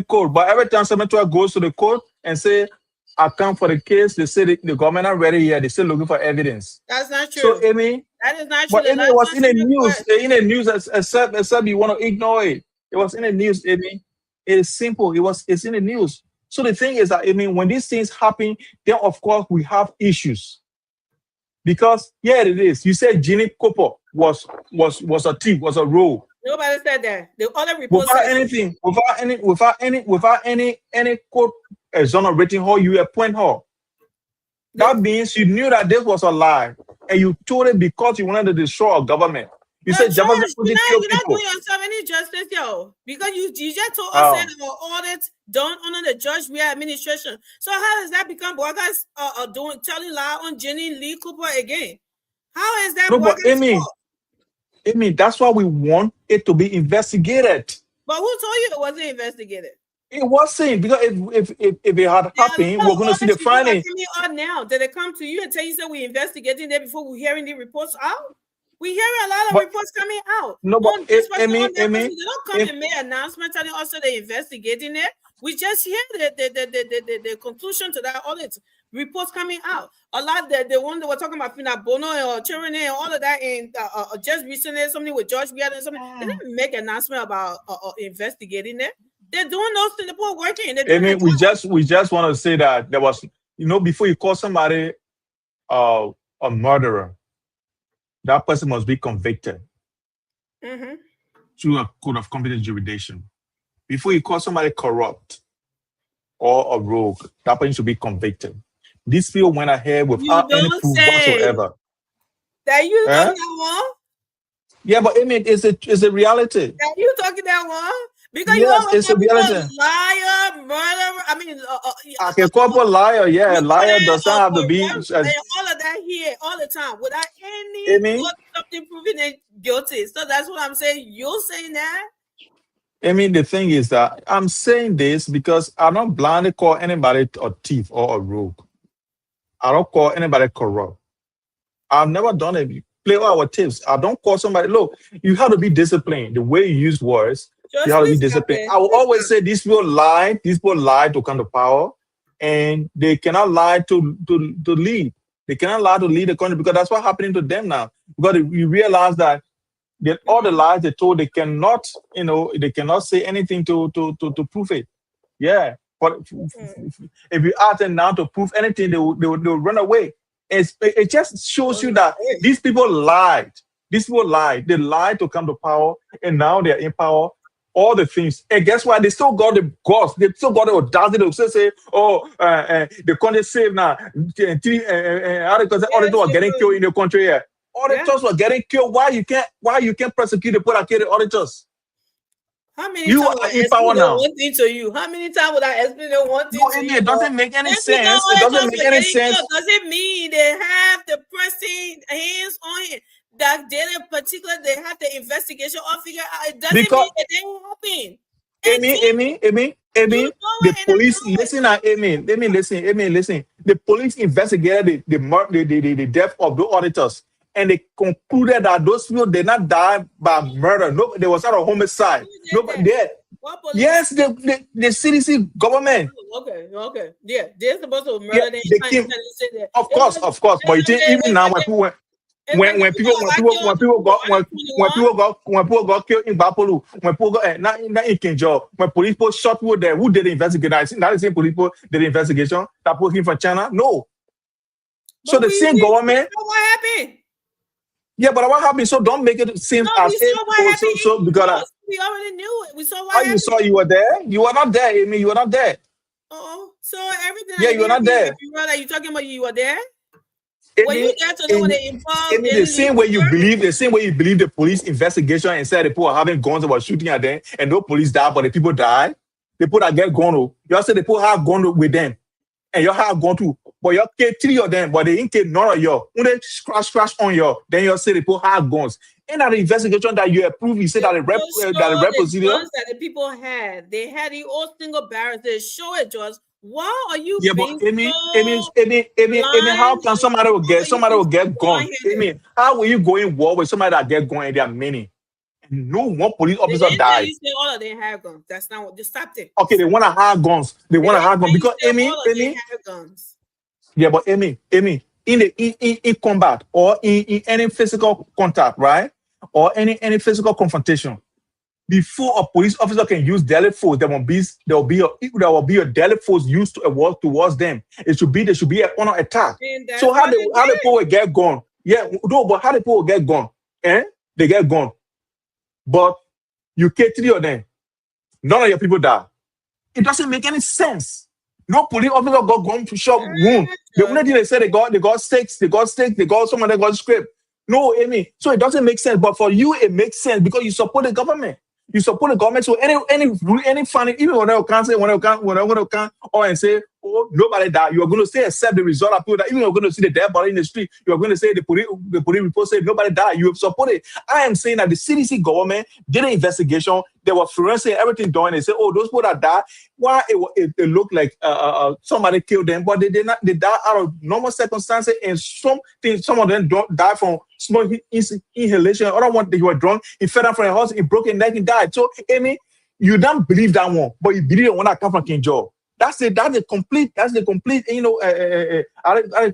court. But every time Summit goes to the court and say, "I come for the case," they say the government are ready here. They still looking for evidence. That's not true. So Amy, that is not true. But Amy, it was in the news. In the news, except you want to ignore it. It was in the news, Amy. It is simple. It's in the news. So the thing is that, I mean, when these things happen, then of course we have issues. Because it is. You said Ginny Cooper was a thief, was a rogue. Nobody said that. The other reports without any court exonerating her, you appoint her. That means you knew that this was a lie, and you told it because you wanted to destroy our government. You said you're not doing yourself any justice, yo, because you just told us that our audit done under the judge administration. So how does that become Borgas telling lie on Jenny Lee Cooper again? How is that? No, but Amy, that's why we want it to be investigated. But who told you it wasn't investigated? It wasn't, because if it had happened, we're going to see the finding. Now, did it come to you and tell you that we're investigating there before we're hearing the reports out? We hear a lot of reports coming out. No, but Amy, they don't come and make announcements telling us that they're investigating it. We just hear the conclusion to that audit reports coming out. A lot the one that we're talking about, Fina Bono or Chirine and all of that, and just recently something with George Beard and something. They didn't make an announcement about investigating it. They're doing those things. They're working. Amy, we just want to say that there was, before you call somebody a murderer, that person must be convicted through a court of competent jurisdiction. Before you call somebody corrupt or a rogue, that person should be convicted. These people went ahead without any proof whatsoever. That you talking that one? Yeah, but I mean, it's a reality. That you talking that one? Because it's a reality. Liar, murderer. I mean, a corporate liar. Yeah, liar does not have to be. And all of that here, all the time, without any something proving it guilty. So that's what I'm saying. You're saying that. I mean, the thing is that I'm saying this because I don't blindly call anybody a thief or a rogue. I don't call anybody corrupt. I've never done it. Play all our tips. I don't call somebody. Look, you have to be disciplined. The way you use words. You have to be disciplined. I will always say these people lie. These people lie to come to power, and they cannot lie to lead. They cannot lie to lead the country, because that's what's happening to them now. Because you realize that all the lies they told, they cannot, they cannot say anything to prove it. Yeah, but if you ask them now to prove anything, they will run away. It just shows you that these people lied. These people lied. They lied to come to power, and now they're in power. All the things, and guess what? They still got the guts. They still got the audacity to say, the country safe now. All the people are getting killed in the country here. Auditors were getting killed. Why you can't prosecute the people that killed the auditors? How many You times are would I in power explain now. one thing to you? How many times would I explain one thing No, to Amy, you? it doesn't make any Just because sense. It doesn't auditors make were any getting sense. killed doesn't mean they have the person hands on it. That they in particular they have the investigation or figure out. It doesn't Because mean it didn't happen. Amy, the police listen at Amy. Listen. The police investigated the death of the auditors, and they concluded that those people did not die by murder. No, there was not a homicide. Nobody dead. Yes, the CDC government. Okay. Yeah, they're supposed to murder Yeah, them. they came. Of course. But you think even now when people got killed in Bapolu, when people got not in Kinjo, when police shot people there, who did the investigation? Not the same police did the investigation that put him from China. No. So the same government. What happened? Yeah, but what happened? So don't make it seem as if so because we already knew it. We saw what how happened. you saw you were there. You were not there, Amy. You were not there. So everything. Yeah, you were not there. You talking about you were there? Amy, were you there to know what they involved? Amy, the same way you believe the police investigation and said the people are having guns about shooting at them and no police died, but the people died. The people that get gone, you all say the people have gone with them. And you have gone too. But you killed 3 of them, but they didn't kill none of you. When they scratch on you, then you say the people have guns. In that investigation that you approved, you said that the rep procedure that the people had, they had the old single barrels. They show it to us. Why are you? Yeah, but Amy, how can somebody will get gone? Amy, how will you go in war with somebody that get gone and they are many? No one police officer died. You say all of them have guns. That's not what. Just stop it. Okay, they want to have guns. They want to have guns because Amy. Have guns. Yeah, but Amy, in combat or in any physical contact, right? Or any physical confrontation, before a police officer can use deadly force, there will be a deadly force used towards them. There should be an honor attack. So how the people will get gone? Yeah, no, but how the people will get gone? They get gone. But you kill 3 of them. None of your people die. It doesn't make any sense. No police officer got gone to shot wound. The only thing they said they got stakes, they got someone that got scraped. No, Amy. So it doesn't make sense. But for you, it makes sense because you support the government. You support the government. So any funding, even when they can't say or and say, oh, nobody died, you are going to say accept the result of people that even you're going to see the dead body in the street, you are going to say the police report said nobody died. You have supported. I am saying that the CDC government did an investigation. They were forensic, everything done. They say, oh, those people that died, why it looked like somebody killed them, but they did not. They died out of normal circumstances, and some of them don't die from small inhalation. Other one they were drunk, he fell down from a horse, he broke his neck, and died. So, Amy, you don't believe that one, but you believe the one that come from King George. That's the complete, I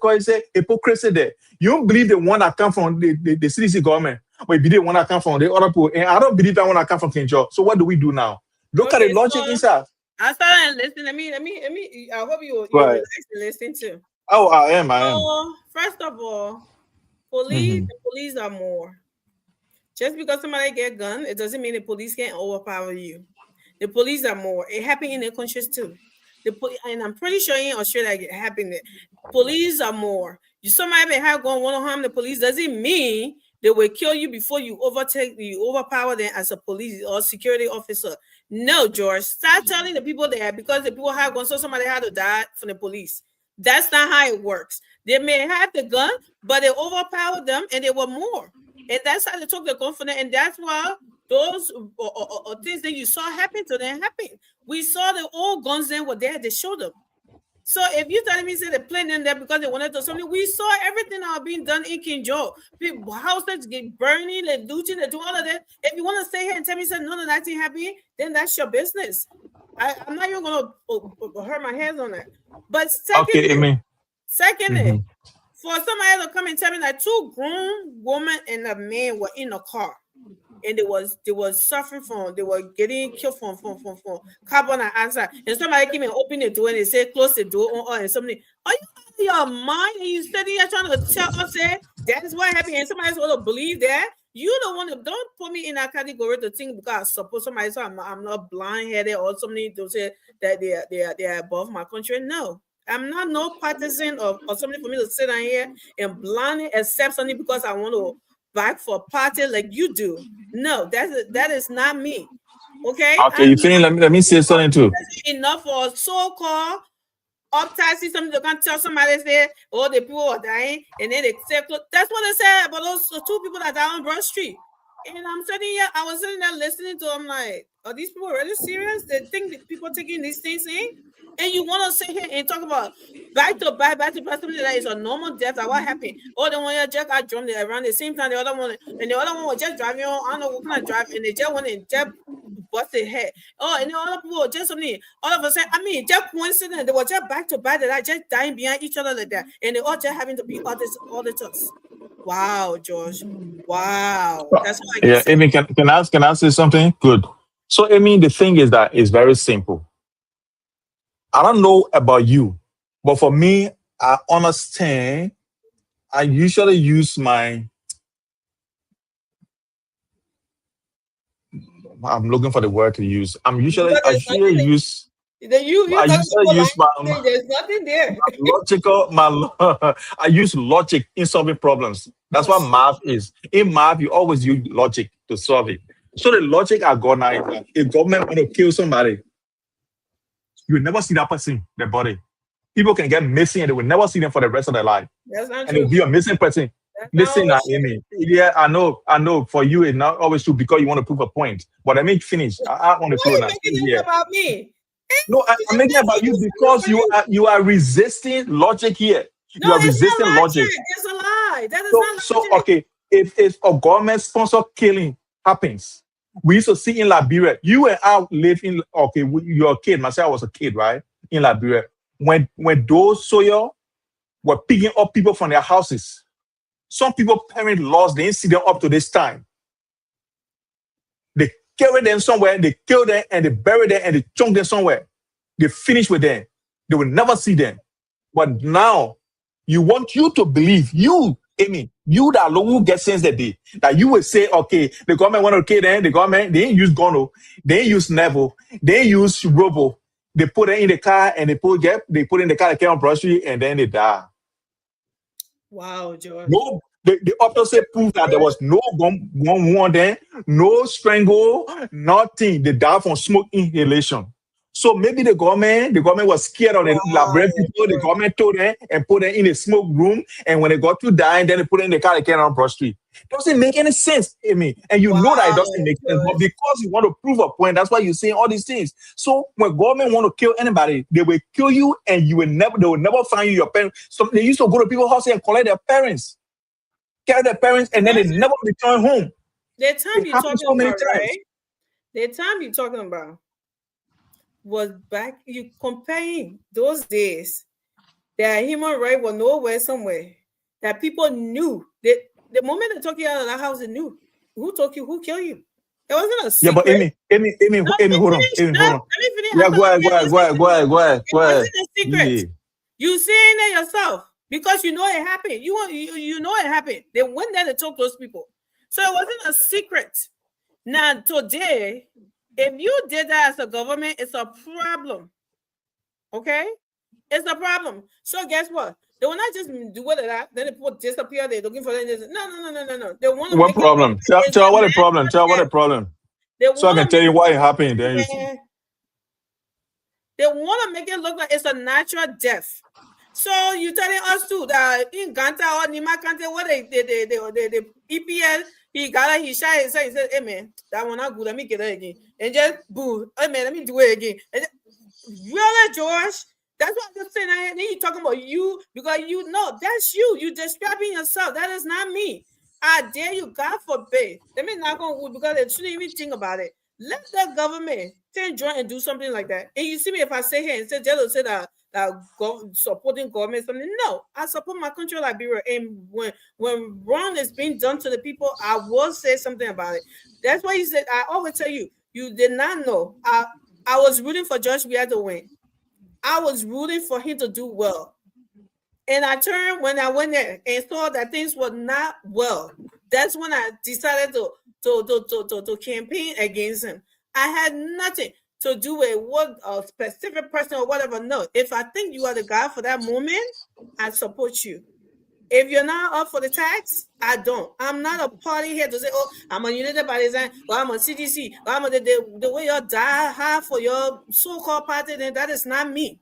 call it say hypocrisy there. You don't believe the one that come from the CDC government, but you believe the one that come from the other people. And I don't believe that one that come from King George. So what do we do now? Look at the logic inside. I started listening. Let me. I hope you relax and listen too. Oh, I am. First of all, the police are more. Just because somebody get a gun, it doesn't mean the police can't overpower you. The police are more. It happened in the countries too. And I'm pretty sure in Australia it happened. Police are more. Somebody may have gone want to harm the police. Doesn't mean they will kill you before you overpower them as a police or security officer. No, George. Stop telling the people that because the people have gone, so somebody had to die from the police. That's not how it works. They may have the gun, but they overpowered them and they were more. And that's how they took the confidence. And that's why those things that you saw happen to them happened. We saw the old guns then were there. They showed them. So if you telling me say they planted in there because they wanted to something, we saw everything that was being done in King George. People houses get burning, they looting, they do all of that. If you want to stay here and tell me say none of that ain't happening, then that's your business. I'm not even gonna hurt my hands on that. But secondly, for somebody to come and tell me that 2 grown women and a man were in a car. And they was suffering from, they were getting killed from carbon dioxide. And somebody came and opened the door and they said, close the door and somebody, are you out of your mind? And you sitting here trying to tell us that is what happened. And somebody's going to believe that. You don't want to, don't put me in that category to think because I suppose somebody said I'm not blind-headed or something to say that they are above my country. No. I'm not no partisan or something for me to sit down here and blindly accept something because I want to back for a party like you do. No, that is not me. Okay, Okay, you finish. Let me say something too. enough for so-called uptight. Something they can tell somebody say, "Oh, the people are dying," and then they say, "That's what they said about those two people that died on Broad Street." And I'm sitting here, I was sitting there listening to them like, are these people really serious? They think that people taking these things in? And you want to sit here and talk about back to back, something that is a normal death. Like what happened? Oh, the one here just got drunk around the same time the other one, and the other one was just driving on, I don't know what kind of drive, and they just went and just busted head. Oh, and the other people were just something, all of a sudden, I mean, just coincidence, they were just back to back, that just dying behind each other like that, and they all just having to be auditors. Wow, George. Wow. That's what I can say. Amy, can I say something? Good. So, Amy, the thing is that it's very simple. I don't know about you, but for me, I understand. I usually use I'm looking for the word to use. I usually use my there's nothing there. I use logic in solving problems. That's what math is. In math, you always use logic to solve it. So the logic I got now is that if government want to kill somebody, you will never see that person, their body. People can get missing and they will never see them for the rest of their life. That's not and true. it will be a missing person. Listen, Amy. Yeah, I know. For you, it's not always true because you want to prove a point. But I mean, finish. I want to prove that. It's about me. No, I'm making it about you because you are resisting logic here. No, you are resisting logic. It's a lie. That is not so okay. If a government sponsor killing happens, we used to see in Liberia. You and I live in you're a kid. Myself was a kid, right? In Liberia, when those Soyo were picking up people from their houses, some people parents lost. They didn't see them up to this time. They carry them somewhere, they kill them, and they bury them, and they chunk them somewhere. They finish with them. They will never see them. But now, you want you to believe, Amy, you that who get sense that day, that you will say, okay, the government want to kill them, the government, they ain't use Gono, they ain't use Neville, they ain't use Robo. They put them in the car, and they put in the car, they came on Broad Street, and then they die. Wow, George. No. The autopsy proved that there was no gun wound there, no strangle, nothing. They died from smoke inhalation. So maybe the government was scared of the Liberian people. The government told them and put them in a smoke room. And when they got to die, then they put them in the car, they came on Broad Street. It doesn't make any sense, Amy. And you know that it doesn't make sense. But because you want to prove a point, that's why you're saying all these things. So when government want to kill anybody, they will kill you, and they will never find you your parents. So they used to go to people's houses and collect their parents. Carry their parents, and then they never return home. The time you're talking about, right? The time you're talking about was back. You comparing those days that human rights were nowhere somewhere. That people knew that the moment they took you out of the house, they knew who took you, who killed you. It wasn't a secret. Yeah, but Amy, hold on. Let me finish. Yeah, go ahead. It wasn't a secret. Yeah. You saying it yourself. Because you know it happened. You know it happened. They went there to talk to those people. So it wasn't a secret. Now, today, if you did that as a government, it's a problem. Okay? It's a problem. So guess what? They will not just do what that. Then the people disappear. They're looking for them. No. They want to what problem? Tell what a problem. Tell what a problem. So I can tell you why it happened. Then they want to make it look like it's a natural death. So you telling us too that in Ganta or Nima Kante, what the EPL, he said, hey man, that one not good. Let me get it again. And just boo, hey man, let me do it again. And really, George, that's what I'm just saying. Then you talking about you because you know that's you. You describing yourself. That is not me. I dare you, God forbid. Let me knock on wood because they shouldn't even think about it. Let the government join and do something like that. And you see me if I say here and say that supporting government something. No, I support my country, Liberia. And when wrong is being done to the people, I will say something about it. That's why he said, I always tell you, you did not know. I was rooting for George Weah to win. I was rooting for him to do well. And I turned when I went there and saw that things were not well. That's when I decided to campaign against him. I had nothing. to do with what a specific person or whatever. No, if I think you are the guy for that moment, I support you. If you're not up for the tax, I don't. I'm not a party here to say, oh, I'm a United Partisan, or I'm a CDC, or I'm a, the way you die hard for your so-called party, then that is not me.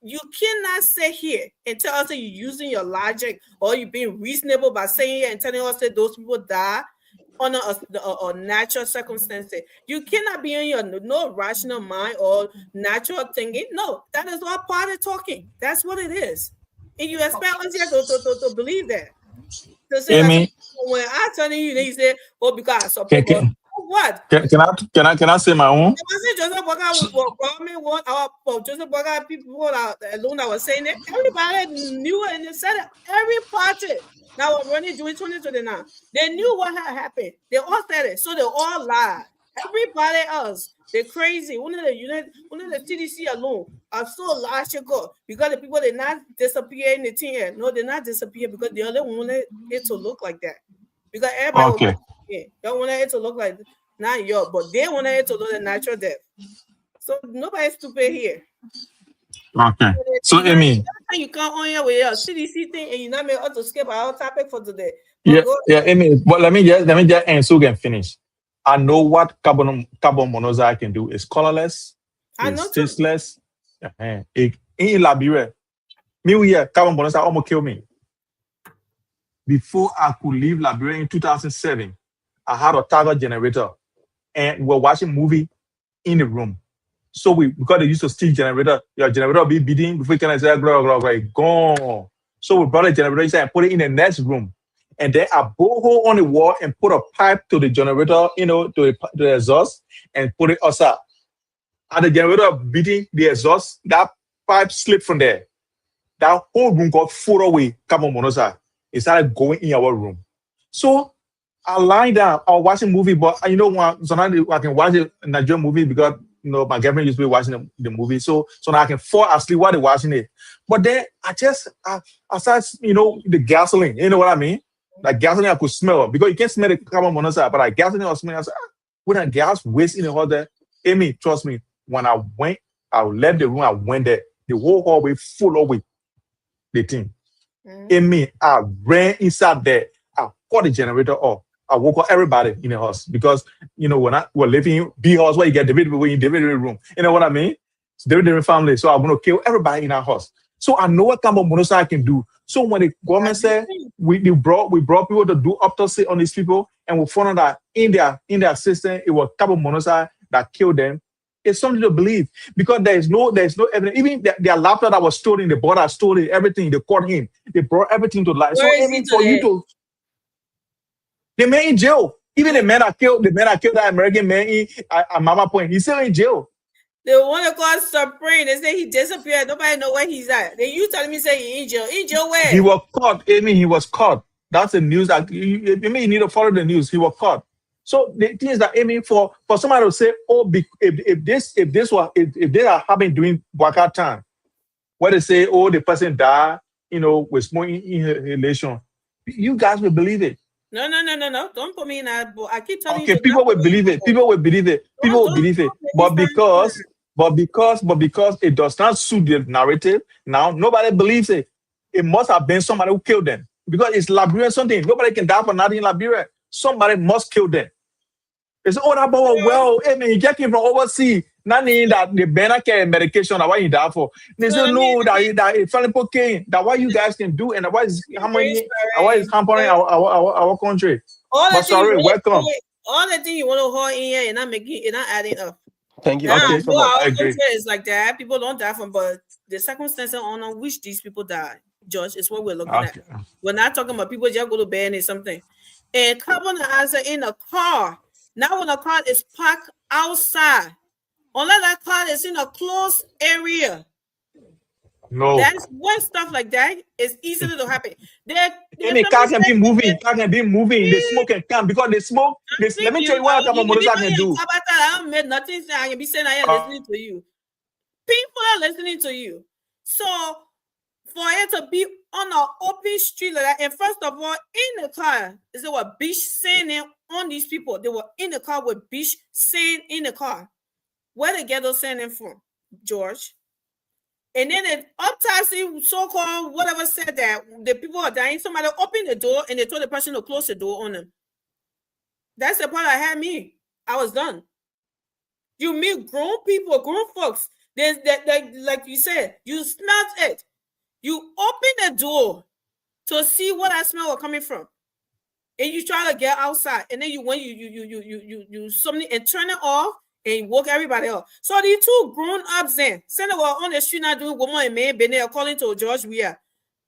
You cannot sit here and tell us that you're using your logic or you're being reasonable by saying it and telling us that those people die under a natural circumstance. You cannot be in your no rational mind or natural thinking. No, that is all party talking. That's what it is. And you expect us here to believe that. To say that when I telling you, they say, oh, because I support God. What? Can I say my own? Joseph Boga government want our Joseph Boga people alone that was saying it. Everybody knew it and they said it. Every party that was running during 2029, they knew what had happened. They all said it, so they all lied. Everybody else, they're crazy. One of the TDC alone are so last ago because the people did not disappear in the 10 years. No, they not disappear because they only wanted it to look like that. Because everybody don't want it to look like not your, but they wanted it to look like natural death. So nobody's stupid here. Okay. So Amy, you come on here with your CDC thing and you not make us to skip our topic for today. Amy. But let me just end so we can finish. I know what carbon monoxide can do. It's colorless. It's tasteless. In Liberia, me here carbon monoxide almost kill me. Before I could leave Liberia in 2007, I had a target generator, and we're watching movie in the room. So because they used to steal generator, your generator will be beating before you can say gone. So we brought a generator and put it in the next room. And then I bore a hole on the wall and put a pipe to the generator, to the exhaust, and put it outside. And the generator beating the exhaust, that pipe slipped from there. That whole room got full away carbon monoxide. It started going in our room. So I lie down, I was watching movie, but sometimes I can watch a Nigerian movie because my girlfriend used to be watching the movie. So now I can fall asleep while they're watching it. But then I started, the gasoline, you know what I mean? Like gasoline I could smell because you can't smell the carbon monoxide, but like gasoline I was smelling, I said, when a gas waste in the hall there, Amy, trust me, when I left the room, I went there, the whole hallway full of the thing. Amy, I ran inside there. I called the generator off. I woke up everybody in the house because, when we're living in B house where you get the David room. You know what I mean? It's different family. So I'm going to kill everybody in our house. So I know what carbon monoxide can do. So when the government said we brought people to do autopsy on these people, and we found out that in their system, it was carbon monoxide that killed them. It's something to believe because there is no evidence. Even their laptop that was stolen, the border stole it, everything. They caught him. They brought everything to life. Where so even for you to, the man in jail. Even the man that killed that American man at Mama Point, he's still in jail. They want to call Supreme. They say he disappeared. Nobody know where he's at. Then you telling me say he in jail. In jail where? He was caught. Amy, he was caught. That's the news that you need to follow the news. He was caught. So the thing is that Amy, for somebody to say, oh, if they are having during Waka time, where they say, oh, the person died, with smoking inhalation, you guys will believe it. No. Don't put me in that. I keep telling you. Okay, people will believe it. People will believe it. People will believe it. But because it does not suit the narrative, now nobody believes it. It must have been somebody who killed them. Because it's Liberia something. Nobody can die for nothing in Liberia. Somebody must kill them. It's all about, well, I mean, he just came from overseas. Not meaning that the banner care medication that why he died for. They say no, that it's only cocaine. That what you guys can do and why is hampering our country. Welcome. All the things you want to hold in here and not adding up. Thank you. Okay, so our country is like that. People don't die from, but the circumstances on which these people die, George, is what we're looking at. We're not talking about people just go to bed and something. And carbon dioxide in a car. Now when a car is parked outside, unless that car is in a closed area. No. That's when stuff like that is easily to happen. Cars can be moving. Cars can be moving. The smoke can come because they smoke. Let me tell you what carbon monoxide can do. I haven't made nothing. I can be saying I am listening to you. People are listening to you. So for it to be on an open street like that, and first of all, in the car, is there were beach sand on these people. They were in the car with beach sand in the car. Where they get those sending from, George? And then the autopsy, so-called whatever, said that the people are dying. Somebody opened the door and they told the person to close the door on them. That's the part that had me. I was done. You meet grown people, grown folks. There's that, like you said, you smelled it. You open the door to see what that smell was coming from, and you try to get outside, and then you something and turn it off and woke everybody up. So these two grown ups then, send were on the street not doing woman and man, been there according to George Weah.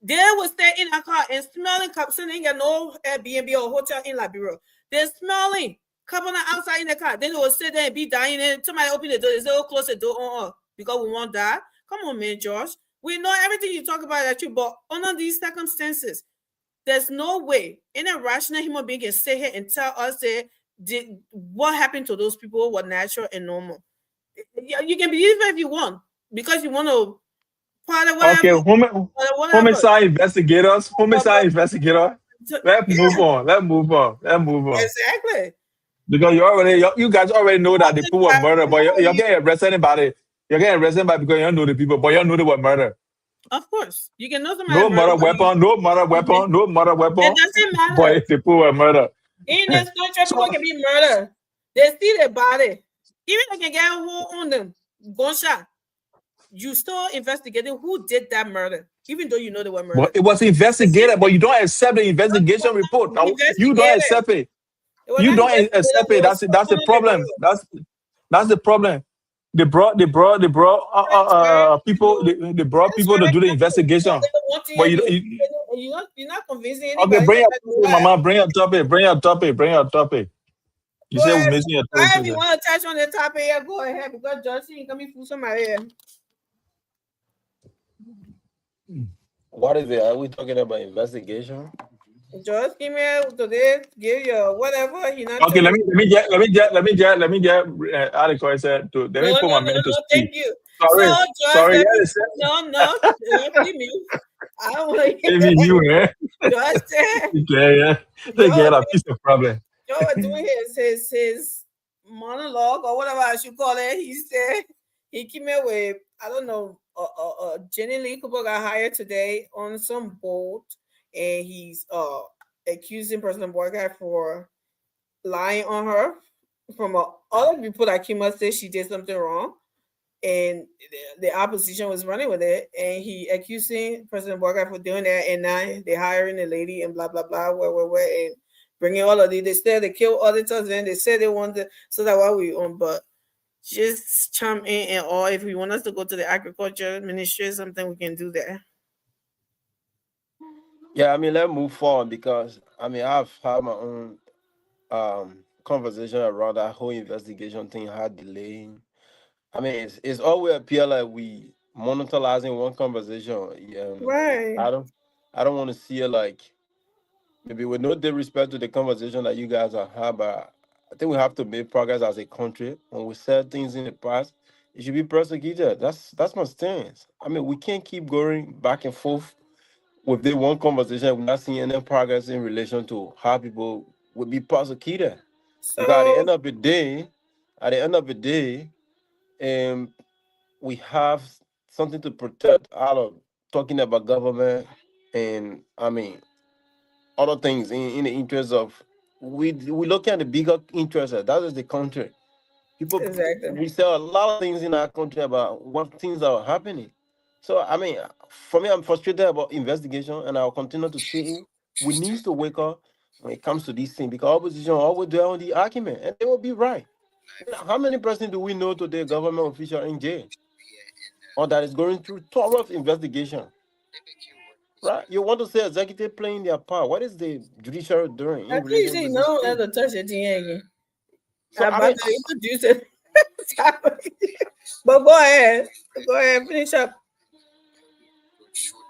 They would stay in a car and smelling cups, and ain't got no Airbnb or hotel in Liberia. They're smelling couple outside in the car. Then they will sit there and be dying. And somebody open the door. They say, "Oh, close the door because we won't die." Come on, man, George. We know everything you talk about that you, but under these circumstances, there's no way any rational human being can sit here and tell us that what happened to those people was natural and normal. You can believe it if you want, because you want to part of whatever. Okay, homicide investigators. Let's move on. Exactly. Because you guys already know that the people were murdered, but you're getting arrested anybody. You're getting arrested by because you don't know the people, but you don't know they were murdered. Of course, you can know somebody. No murder weapon. It doesn't matter. But people were murdered. In this country, people can be murdered. They steal their body. Even if they can get a hold on them, gunshot. You still investigating who did that murder, even though you know they were murdered. Well, it was investigated, but you don't accept the investigation report. You don't accept it. You don't accept it. That's the problem. That's the problem. They brought people. They brought people to do the investigation. But you're not convincing anybody. Okay, bring your topic. You say we're missing your topic. If you want to touch on the topic, yeah, go ahead, because Johnson coming through somebody here. What is it? Are we talking about investigation? Just give me today. Give you whatever. Okay, let me get. Article said to. Let me put my man to speak. Thank you. Sorry. No. Give me. I don't want to give you, man. Just yeah. They get a piece of problem. Joe was doing his monologue or whatever I should call it. He said he came in with, I don't know, Jenny Lee Cooper got hired today on some boat, and he's accusing President Boycott for lying on her from other people that came up say she did something wrong, and the opposition was running with it, and he accusing President Boycott for doing that, and now they're hiring a lady and blah blah blah where and bringing all of these. They said they killed auditors, and they said they wanted, so that's why we on. But just chime in, and or if you want us to go to the agriculture ministry or something, we can do that. Yeah, I mean, let's move forward, because I mean, I've had my own conversation around that whole investigation thing, how delaying. I mean, it's always appear like we monopolizing one conversation. Right. I don't want to see it like, maybe with no disrespect to the conversation that you guys are having, but I think we have to make progress as a country. When we said things in the past, it should be prosecuted. That's my stance. I mean, we can't keep going back and forth with the one conversation. We're not seeing any progress in relation to how people would be prosecuted. So because at the end of the day, we have something to protect out of talking about government, and I mean other things in the interest of, we look at the bigger interest. That is the country. People, exactly. we say a lot of things in our country about what things are happening. So I mean, for me, I'm frustrated about investigation, and I'll continue to say it. We need to wake up when it comes to these things, because opposition always dwell on the argument, and they will be right. How many persons do we know today, government official in jail, or that is going through thorough investigation? Right? You want to say executive playing their part? What is the judiciary doing in I think you relation say to no this one thing? to touch it again. So, I'm I about mean, to introduce it. But go ahead, finish up.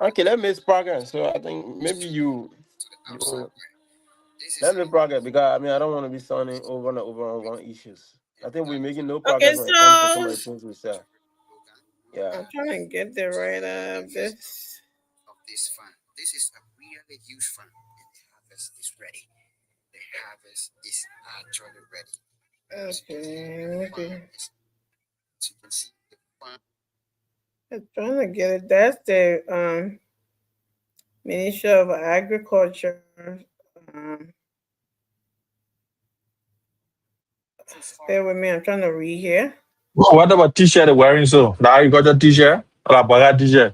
okay, let me make progress. So I think maybe you let me progress, because I mean, I don't want to be sounding over and over on one issues. I think we're making no Okay, progress when it comes to some of the so things we said. Yeah. I'm trying to get there right up. This fund. This is a really huge fund, and the harvest is ready. The harvest is actually ready. Okay. So you can see the farm. I'm trying to get it. That's the Ministry of Agriculture. Um, This is farm. bear with me. I'm trying to read here. What about t-shirt they're wearing? So the agriculture t-shirt or a Baga t-shirt?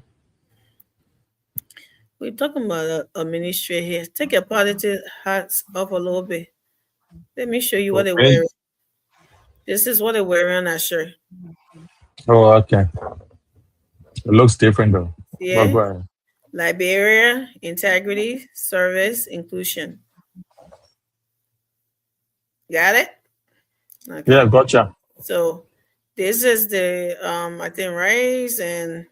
We're talking about a ministry here. Take your politics hats off a little bit. Let me show you what they're Okay. wearing. This is what they're wearing on that shirt. Oh, okay. It looks different though. But Yeah. go ahead. Liberia, integrity, service, inclusion. Got it? Okay. Yeah, gotcha. So this is the I think rice, and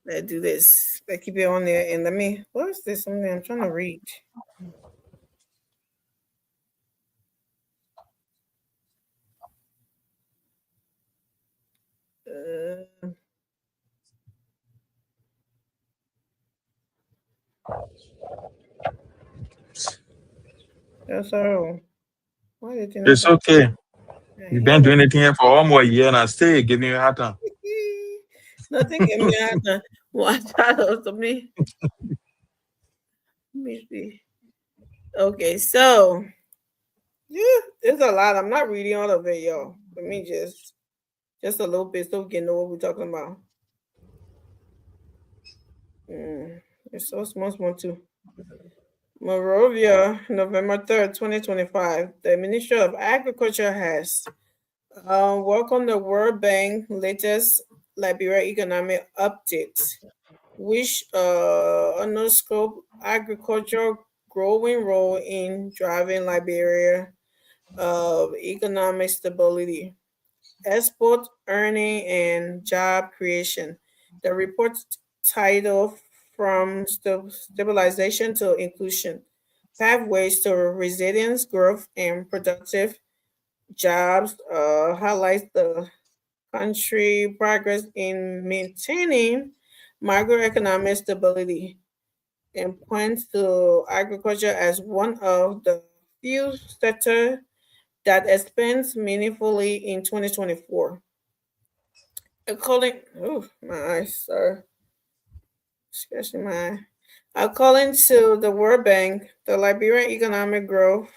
let's do this. Let's keep it on there, and let me, what is this? Something I'm trying to read. That's all. Why did you not It's okay. come? You've been doing anything here for 1 more year and I still giving you a hard time. Nothing can be done. Watch out to me. Let me see. Okay, so yeah, there's a lot. I'm not reading all of it, y'all. Let me just a little bit so we can know what we're talking about. It's so small too. Monrovia, November 3rd, 2025. The Ministry of Agriculture has welcomed the World Bank latest Liberia economic update, which underscore agriculture growing role in driving Liberia economic stability, export earning, and job creation. The report titled From Stabilization to Inclusion, Pathways to Resilience, Growth, and Productive Jobs highlights the country progress in maintaining macroeconomic stability and points to agriculture as one of the few sectors that expands meaningfully in 2024. According, oh my eyes, sir, scratching my eye. According to the World Bank, the Liberian economic growth,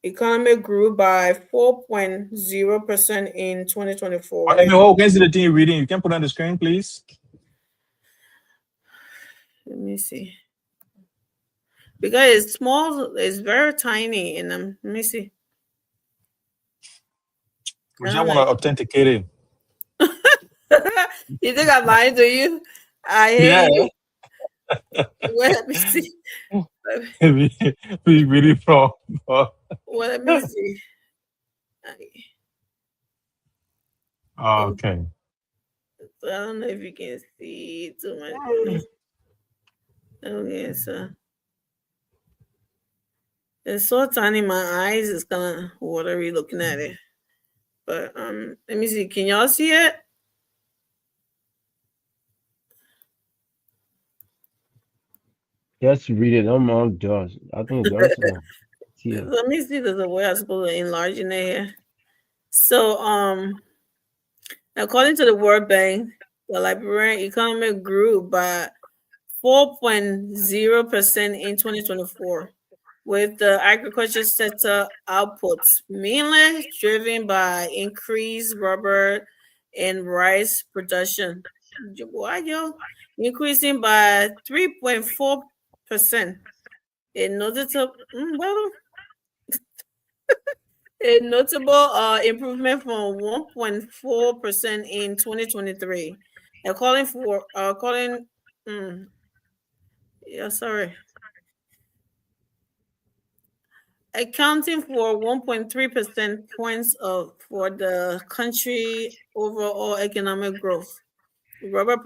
economy grew by 4.0% in 2024. I mean, oh, can you see the thing you're reading? You can put on the screen, please. Let me see. Because it's small, it's very tiny, and let me see. We just want to authenticate it. You think I'm lying to you? I hear you. Well, let me see. we really from. Well, let me see. Okay. So I don't know if you can see too much. Okay, so it's so tiny. My eyes is kind of watery looking at it. But let me see. Can y'all see it? Just read it. I'm all does. I think it does. Yeah. Let me see. There's a way I'm supposed to enlarge it here. So according to the World Bank, the Liberian economy grew by 4.0% in 2024, with the agriculture sector outputs mainly driven by increased rubber and rice production. Why, yo? Increasing by 3.4%. A notable, a notable improvement from 1.4% in 2023. Accounting for 1.3% points for the country overall economic growth. Rubber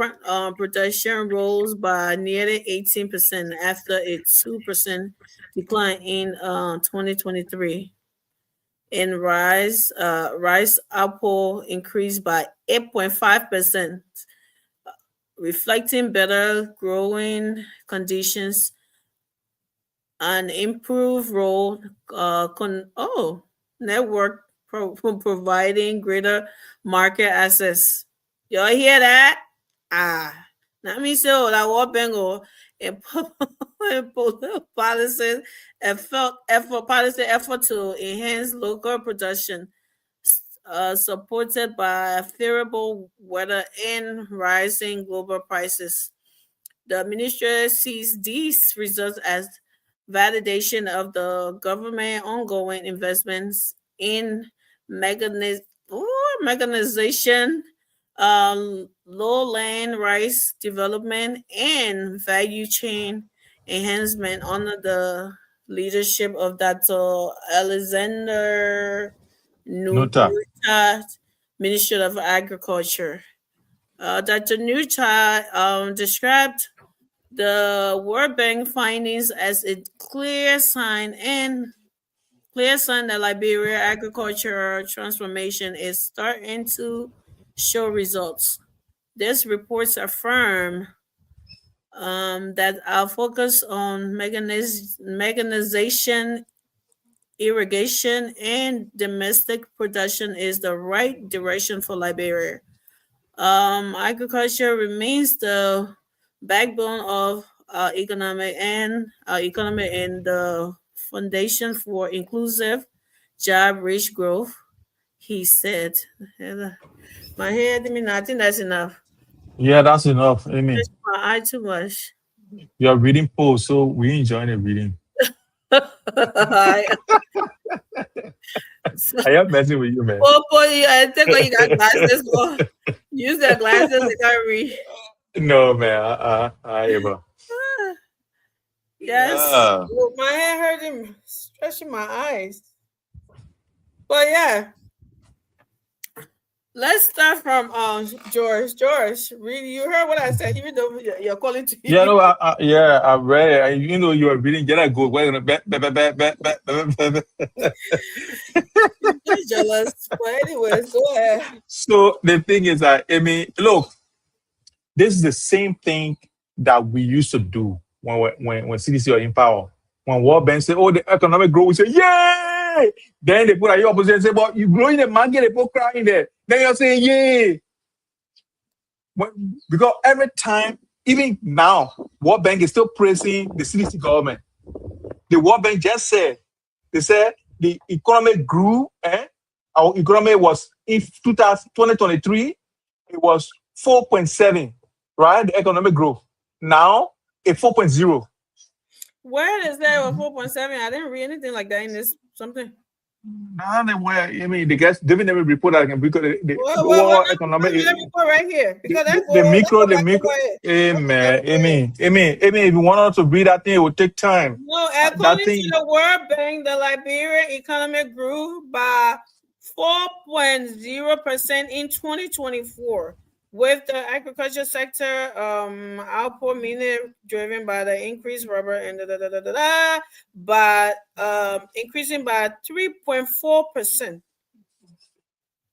production rose by nearly 18% after a 2% decline in 2023. And rice output increased by 8.5%, reflecting better growing conditions and improved road network providing greater market access. Y'all hear that? Not me so that World Bank and policies effort to enhance local production, supported by favorable weather and rising global prices. The ministry sees these results as validation of the government ongoing investments in mechanization, lowland rice development, and value chain enhancement under the leadership of Dr. Alexander Nuta. Nuta, Minister of Agriculture. Dr. Nuta described the World Bank findings as a clear sign that Liberia agriculture transformation is starting to show results. These reports affirm that our focus on mechanization, irrigation, and domestic production is the right direction for Liberia. Agriculture remains the backbone of our economy and the foundation for inclusive, job-rich growth, he said. My head, I mean, I think that's enough. Yeah, that's enough. Amy, Stretch my eye too much. you're reading post, so we enjoying the reading. I am messing with you, man. Oh boy, I think you got glasses. Go. Use the glasses, I can't read. No, man. Ever. Yes. Yeah. Well, my head hurting, stretching my eyes. But yeah. Let's start from George. George, really, you heard what I said, even though you're calling to Yeah, no, I read it. You know, you are reading. Get a good. You're jealous. But anyways, go ahead. So the thing is that, I mean, look, this is the same thing that we used to do when CDC were in power. When World Bank say, "Oh, the economic growth," we say, "Yay!" Then they put at your opposite and say, "But you grow in the market, they put crying there." Then you're saying, "Yay!" Because every time, even now, World Bank is still praising the CDC government. The World Bank just said, they said the economy grew, and our economy was in 2023, it was 4.7, right? The economic growth. Now it's 4.0. Where is that 4.7? I didn't read anything like that in this something. Now they were, I mean, they guess David never report that again because the Well, economic report right here because the micro. Amen. If you want us to read that thing, it will take time. No, according to the World Bank, the Liberian economy grew by 4.0% in 2024, with the agriculture sector output mainly driven by the increased rubber and but increasing by 3.4%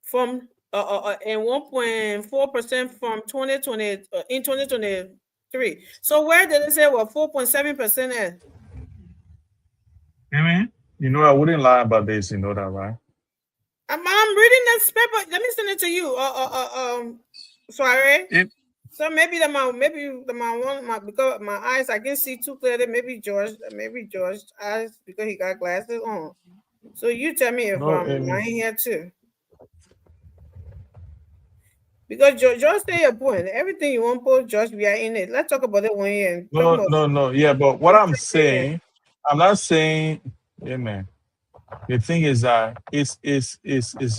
from and 1.4% from 2020 in 2023. So where did it say 4.7% at? Amen. You know, I wouldn't lie about this. You know that, right? I'm reading this paper. Let me send it to you. Sorry. So maybe the man because my eyes I can see too clearly. Maybe George eyes because he got glasses on. So you tell me if I'm here too. Because George say your point. Everything you want, Paul, George, we are in it. Let's talk about it 1 year. No. Yeah, but what I'm saying, I'm not saying, amen. The thing is that it's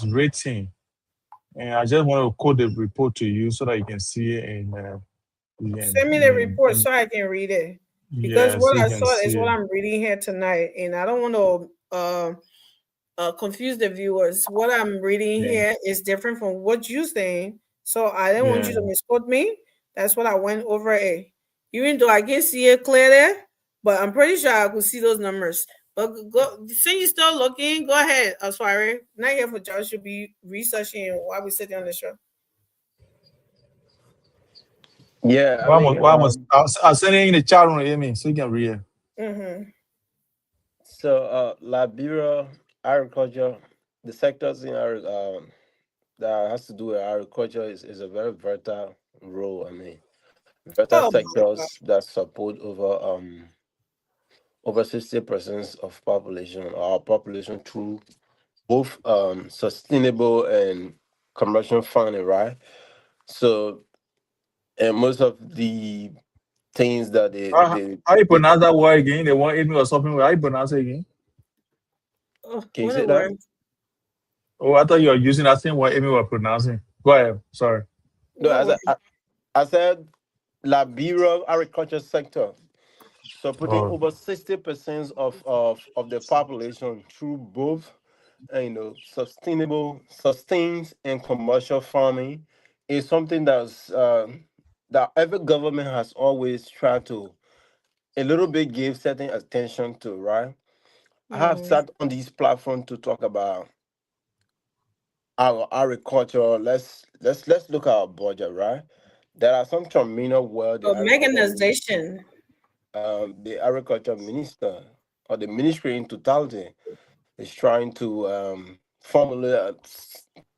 written, and I just want to quote the report to you so that you can see it. Send me the report so I can read it. Because what I saw is what I'm reading here tonight, and I don't want to confuse the viewers. What I'm reading here is different from what you're saying, so I didn't want you to misquote me. That's what I went over it. Even though I can't see it clearly, but I'm pretty sure I could see those numbers. But go, since you're still looking, go ahead. I'm sorry. Not here for Josh. Should be researching while we sitting on the show. Yeah, I'll send it in the chat room, Amy, so you can read it. So, Liberia agriculture the sectors in our that has to do with agriculture is a very versatile role. I mean, versatile Oh my God. sectors that support over 60% of population, our population, through both sustainable and commercial farming, right? So, and most of the things that How you they pronounce that word again? They want me or something. How you pronounce it again? Oh, can you what say a that? word. Oh, I thought you were using that same word Amy was pronouncing. Go ahead. Sorry. No, What word? I said Liberia agriculture sector supporting Oh, over 60% of the population through both sustainable, sustained and commercial farming is something that every government has always tried to a little bit give certain attention to, right? I have Mm-hmm. sat on this platform to talk about our agriculture. Let's look at our budget, right? There are some terminal where Oh, mechanization. the agriculture minister or the ministry in totality is trying to formulate a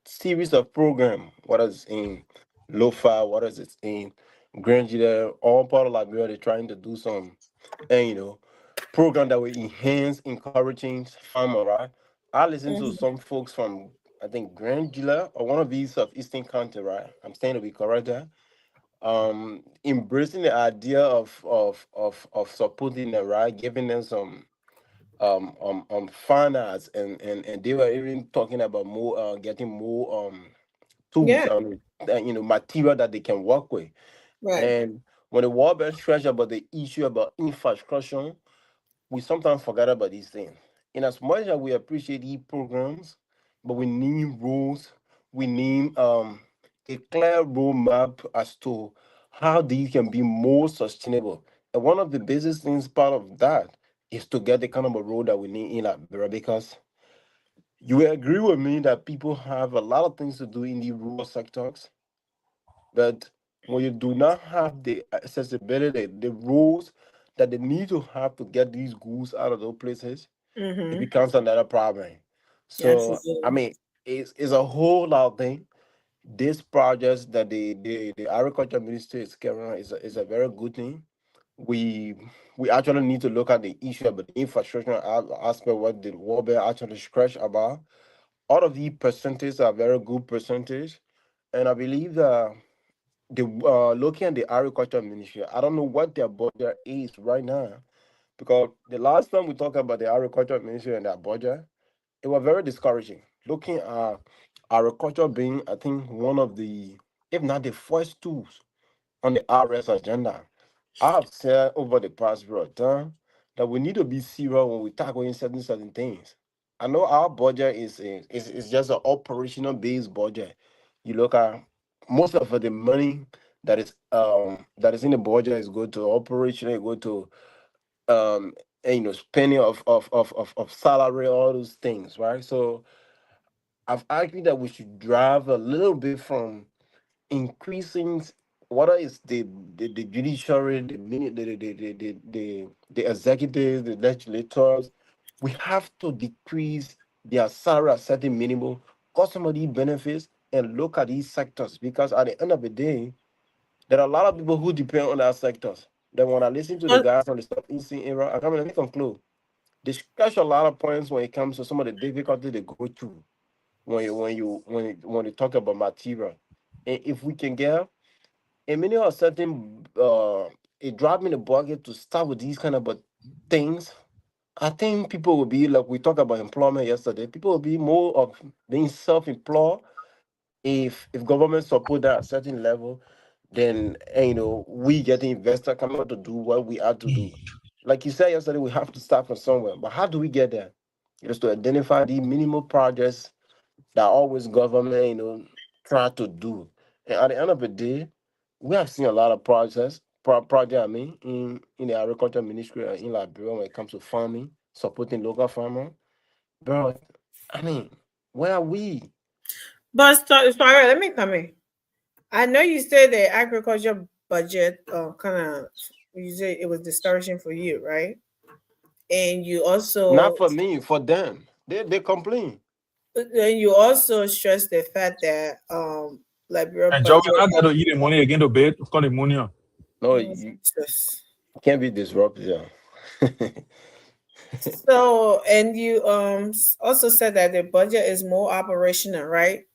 series of program. What is in LOFA? What is it in Granger? All part of Liberia, they're trying to do some, and program that will enhance, encouraging farmer. Right? I listen to Mm-hmm. some folks from I think Granger or one of these of Eastern Country. Right? I'm saying to be correct there. Embracing the idea of supporting them, right, giving them some fine arts, and they were even talking about more getting more tools, Yeah, material that they can work with. right. And when the World Bank stressed about the issue about infrastructure, we sometimes forget about these things. In as much as we appreciate these programs, but we need rules, we need a clear roadmap as to how these can be more sustainable. And one of the basic things part of that is to get the kind of a road that we need in Liberia, because you will agree with me that people have a lot of things to do in the rural sectors, but when you do not have the accessibility, the rules that they need to have to get these goods out of those places, it Mm-hmm. becomes another problem. So, I Absolutely. mean, it's a whole lot of thing. This project that the agriculture ministry is carrying on is a very good thing. We we actually need to look at the issue about the infrastructure aspect, what the World Bank actually scratch about. All of the percentages are very good percentage, and I believe that the looking at the agriculture ministry, I don't know what their budget is right now, because the last time we talked about the agriculture ministry and their budget, it was very discouraging. Looking at agriculture being, I think, one of the, if not the first tools on the RS agenda. I've said over the past period of time that we need to be serious when we tackle certain things. I know our budget is just an operational based budget. You look at most of the money that is in the budget is go to operation, go to um spending of salary, all those things, right? So I've argued that we should drive a little bit from increasing what is the judiciary, the executive, the legislators. We have to decrease their salary at certain minimum, cut some of these benefits, and look at these sectors, because at the end of the day, there are a lot of people who depend on our sectors. Then when I listen to the But guys on the southeastern era, I come and let me conclude. They scratch a lot of points when it comes to some of the difficulty they go through when you talk about material. And if we can get a minimum of certain a drop in the bucket to start with these kind of things, I think people will be like we talked about employment yesterday. People will be more of being self-employed if government support that at certain level, then we get the investor coming out to do what we have to do. Like you said yesterday, we have to start from somewhere. But how do we get there? It is to identify the minimal projects that always government, try to do. And at the end of the day, we have seen a lot of project, I mean, in the agriculture ministry in Liberia when it comes to farming, supporting local farmers. But I mean, where are we? sorry, let me come in. I know you said the agriculture budget kind of you said it was discouraging for you, right? And you Not also for me, for them. They complain. then you also stress the fact that Liberia And Joe, budget. we're not going to eat the money again to bed. It's called the money. No, Oh, you Jesus. can't be disrupted. Yeah. So, and you also said that the budget is more operational, right?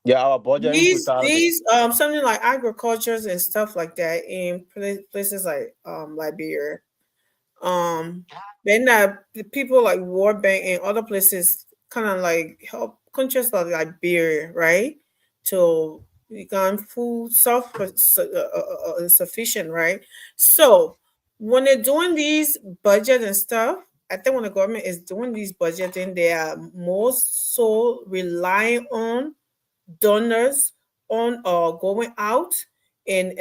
Yeah, our budget in totality. These something like agricultures and stuff like that in places like Liberia. Then that the people like World Bank and other places kind of like help countries like Liberia, right? To become food self sufficient, right? So when they're doing these budget and stuff, I think when the government is doing these budgeting, they are more so relying on donors on going out and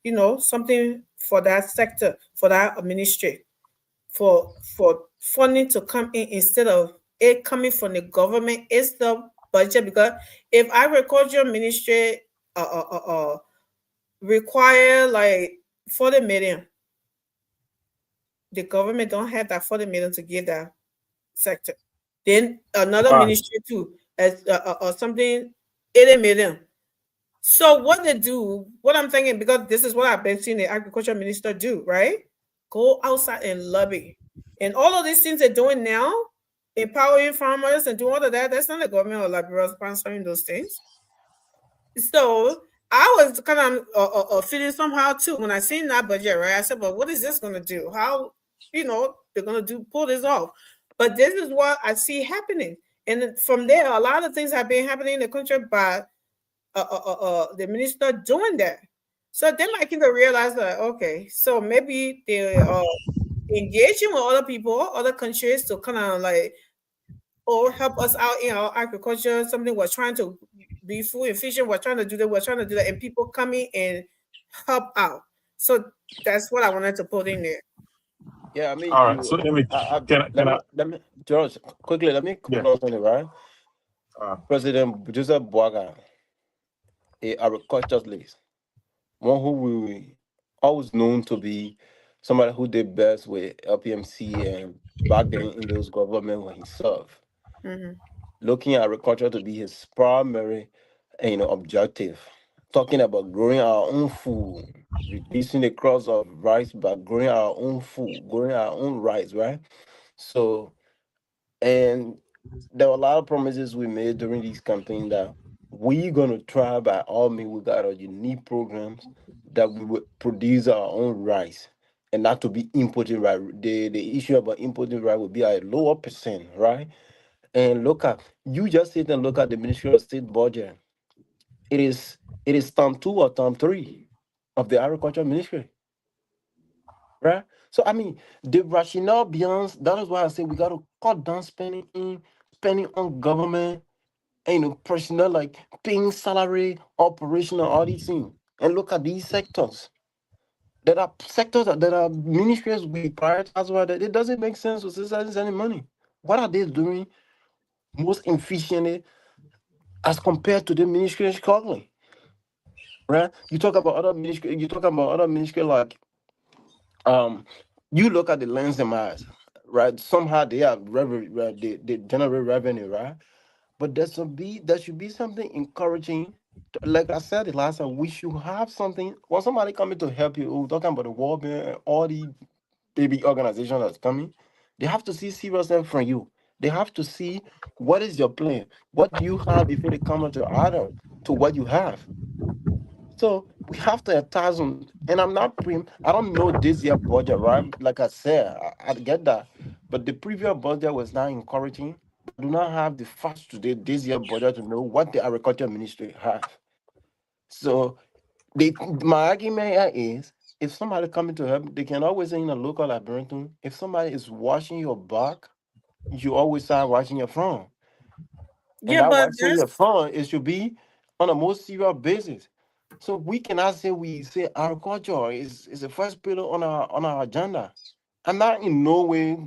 you know something for that sector, for that ministry, for funding to come in instead of it coming from the government. It's the budget, because if agriculture ministry require like 40 million, the government don't have that 40 million to give that sector. Then another Right. ministry too, as or something 80 million. So what they do, what I'm thinking, because this is what I've been seeing the agriculture minister do, right? Go outside and lobby. And all of these things they're doing now, empowering farmers and doing all of that, that's not the government or Liberia sponsoring those things. So I was kind of feeling somehow too when I seen that budget, right? I said, but what is this going to do? How, you know, they're going to pull this off? But this is what I see happening. And from there, a lot of things have been happening in the country by the minister doing that. So then I kind of realize that, okay, so maybe they are engaging with other people, other countries to kind of like, or help us out in our agriculture, something we're trying to be food efficient, we're trying to do that, and people coming and help out. So that's what I wanted to put in there. Yeah, I mean, All right. So let me, let me, George, quickly, let me yeah. comment on something, right? President Joseph Boaga, a agriculturalist, one who we always known to be somebody who did best with LPMC and back then in those government when he served, Mm-hmm. looking at agriculture to be his primary, objective. Talking about growing our own food, reducing the cost of rice by growing our own food, growing our own rice, right? So, and there were a lot of promises we made during this campaign that we're gonna try by all means. We got our unique programs that we would produce our own rice and not to be imported rice. The issue about importing rice would be at a lower percent, right? And look at, you just sit and look at the Ministry of State budget. It is term 2 or term 3 of the agriculture ministry, right? So I mean, the rationale beyond that is why I say we got to cut down spending on government and personnel, like paying salary, operational, all these things, and look at these sectors. There are sectors that are ministries we prioritize where it doesn't make sense to society sending money. What are they doing most efficiently as compared to the ministry struggling? Right? You talk about other ministry like you look at the Lands and Mines, right? Somehow they have they generate revenue, right? But there should be something encouraging. Like I said the last time, we should have something when somebody coming to help you. We're talking about the World Bank and all the big organizations that's coming. They have to see seriousness from you. They have to see what is your plan, what do you have before they come to add to what you have. So we have to attach them. And I don't know this year budget, right? Like I said, I get that. But the previous budget was not encouraging. I do not have the facts today, this year budget, to know what the agriculture ministry have. So my argument here is, if somebody coming to help, they can always say in a local laboratory, if somebody is washing your back, you always start washing your front. And Yeah, that but washing your that's front, it should be on a more serious basis. So we cannot say agriculture is the first pillar on our agenda. I'm not in no way,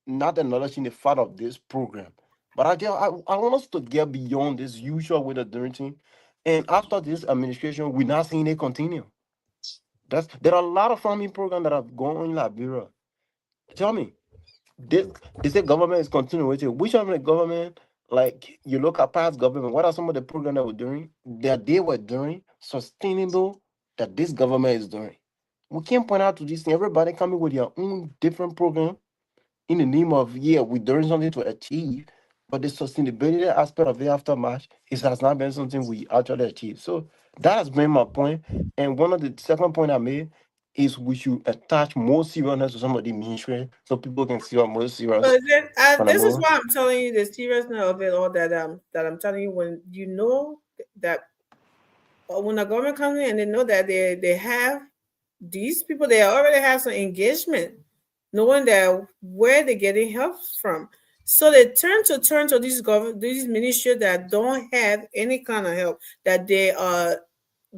not acknowledging the fact of this program, but I want us to get beyond this usual way of doing things. And after this administration, we're not seeing it continue. There are a lot of farming programs that have gone in Liberia. Tell me, they say government is continuing. Which of the government, like you look at past government, what are some of the programs that they were doing sustainable that this government is doing? We can't point out to this thing. Everybody coming with their own different program in the name of we're doing something to achieve, but the sustainability aspect of it after March has not been something we actually achieve. So that has been my point. And one of the second point I made is we should attach more seriousness to some of the ministry so people can see how more serious. But then, this is why I'm telling you the seriousness of it all that I'm telling you. When you know that when a government comes in and they know that they have these people, they already have some engagement, knowing that where they're getting help from. So they turn to these ministries that don't have any kind of help, that they are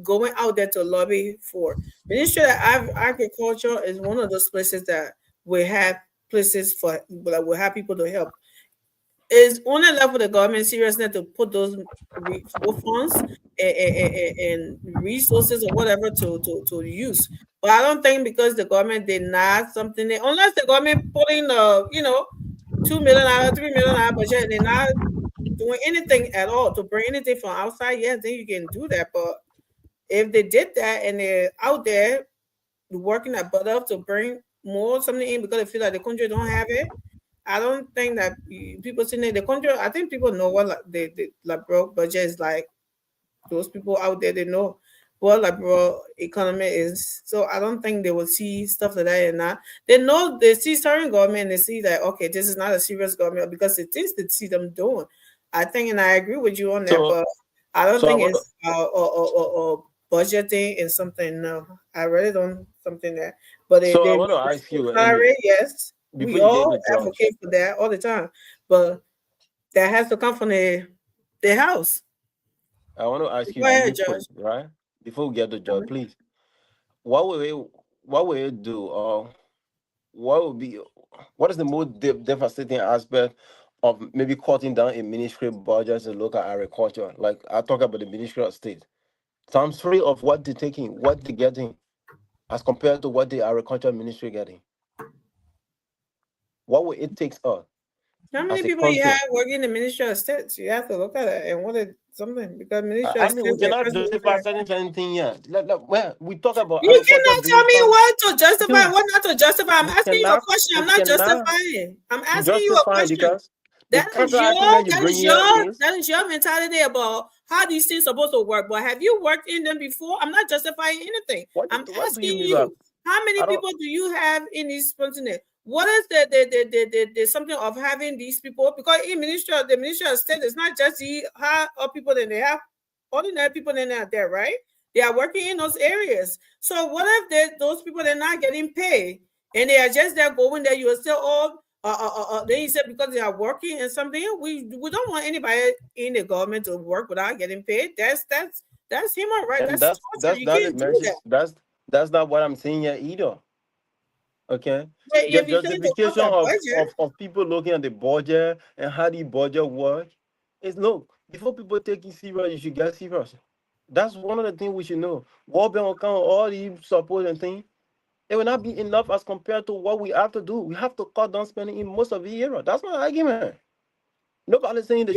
going out there to lobby for. Ministry of Agriculture is one of those places that we have places for that will have people to help. It's only left with the government seriousness to put those funds and resources or whatever to use. But I don't think because the government did not something, unless the government put in $2 million, $3 million budget, and they're not doing anything at all to bring anything from outside, yes, then you can do that. But if they did that and they're out there working their butt up to bring more something in because they feel like the country don't have it, I don't think that people sitting in the country, I think people know what the broke budget is like. Those people out there, they know what liberal economy is. So I don't think they will see stuff like that. And they know, they see certain government, they see that, okay, this is not a serious government because it is to see them doing. I think, and I agree with you on that, but I don't think it's budgeting and something. No, I really don't something that. But I want to ask you, yes, we all advocate for that all the time, but that has to come from the house. I want to ask you, ahead, Judge. Right? Before we get to Judge, please. What will it do? What is the most devastating aspect of maybe cutting down a ministry budget in local agriculture? Like I talk about the Ministry of State. Times 3 of what they're taking, what they're getting, as compared to what the agriculture ministry getting. What will it take us? How many people you have working in the Ministry of State? You have to look at it and what is something because Ministry of State. We cannot justify anything yet. Well, we talk about. You cannot tell me what to justify, what not to justify. I'm asking you a question. I'm not justifying. I'm asking you a question. That is your mentality about how these things are supposed to work. But have you worked in them before? I'm not justifying anything. I'm asking you, how many people do you have in this continent? What is the something of having these people? Because in the Ministry of State, it's not just the people that they have ordinary people in there, right? They are working in those areas. So what if those people are not getting paid and they are just there going there? You are still all then you said because they are working and something. We don't want anybody in the government to work without getting paid. That's human right. That's not what I'm saying here either. Okay. The justification of people looking at the budget and how the budget works is look, before people take it serious, you should get serious. That's one of the things we should know. World Bank account, all the support and things, it will not be enough as compared to what we have to do. We have to cut down spending in most of the area. That's my argument. Nobody's saying that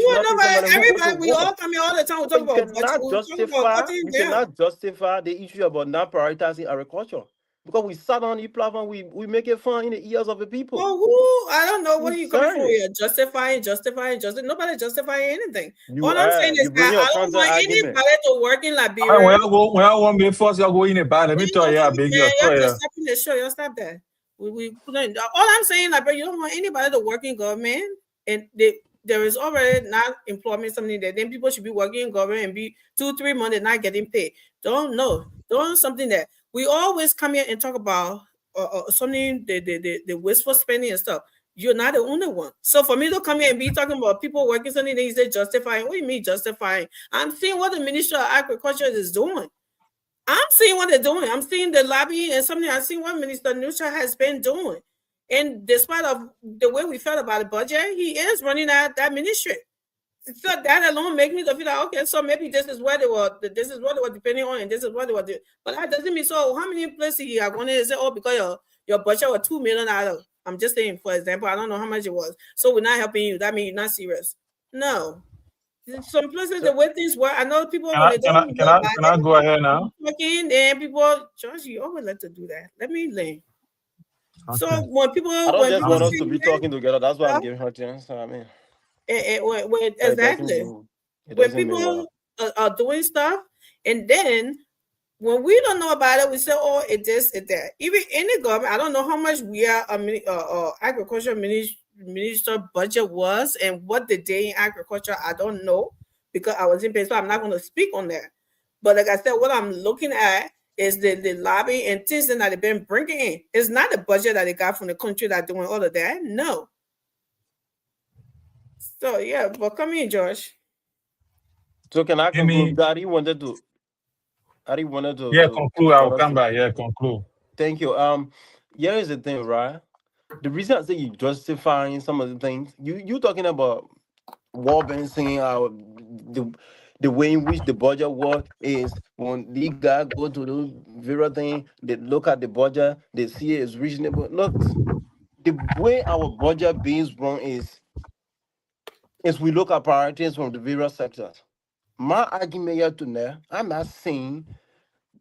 everybody, we all come here all the time. We talk about you cannot justify the issue about not prioritizing agriculture. Because we sat on the platform, we make it fun in the ears of the people. Well, I don't know what are you coming for here. Justifying. Nobody justifying anything. All I'm saying is that I don't want anybody to work in Liberia. When I want me first, you go in a band. Let me tell you, I beg you. Stop in the show. You stop that. We put in, all I'm saying, like, you don't want anybody to work in government, and there is already not employment something that then people should be working in government and be 2-3 months and not getting paid. Don't something that. We always come here and talk about something, the wasteful spending and stuff. You're not the only one. So for me to come here and be talking about people working something, they say justifying. What do you mean justifying? I'm seeing what the Ministry of Agriculture is doing. I'm seeing what they're doing. I'm seeing the lobbying and something. I'm seeing what Minister Nusha has been doing. And despite of the way we felt about the budget, he is running that ministry. So that alone makes me feel like, okay, so maybe this is what they were depending on, and this is what they were doing. But that doesn't mean so. How many places you are going to say, oh, because your budget was $2 million? I'm just saying, for example, I don't know how much it was. So we're not helping you. That means you're not serious. No. Some places the way things work, I know people when they don't know about Can I go ahead now? talking, and people, George, you always like to do that. Let me learn. So Okay. when people, I don't when just people want us say to be that, talking together. That's why I'm giving her a chance. I mean, when it doesn't exactly mean it when doesn't mean people well. are doing stuff, and then when we don't know about it, we say, "Oh, it this, it that." Even in the government, I don't know how much we are agriculture minister budget was, and what the day in agriculture. I don't know because I was in place, so I'm not going to speak on that. But like I said, what I'm looking at is the lobby and things that they've been bringing in. It's not the budget that they got from the country that doing all of that. No. So yeah, but come in, Josh. So can I Give me, conclude? Daddy wanted to. Daddy wanted yeah, to conclude. I will for us come to. back. Yeah, conclude. Thank you. Here is the thing, right? The reason I say you justifying some of the things you talking about war saying the way in which the budget work is when the guy go to the Vera thing, they look at the budget, they see it is reasonable. Look, the way our budget being run is we look at priorities from the various sectors. My argument here today, I'm not saying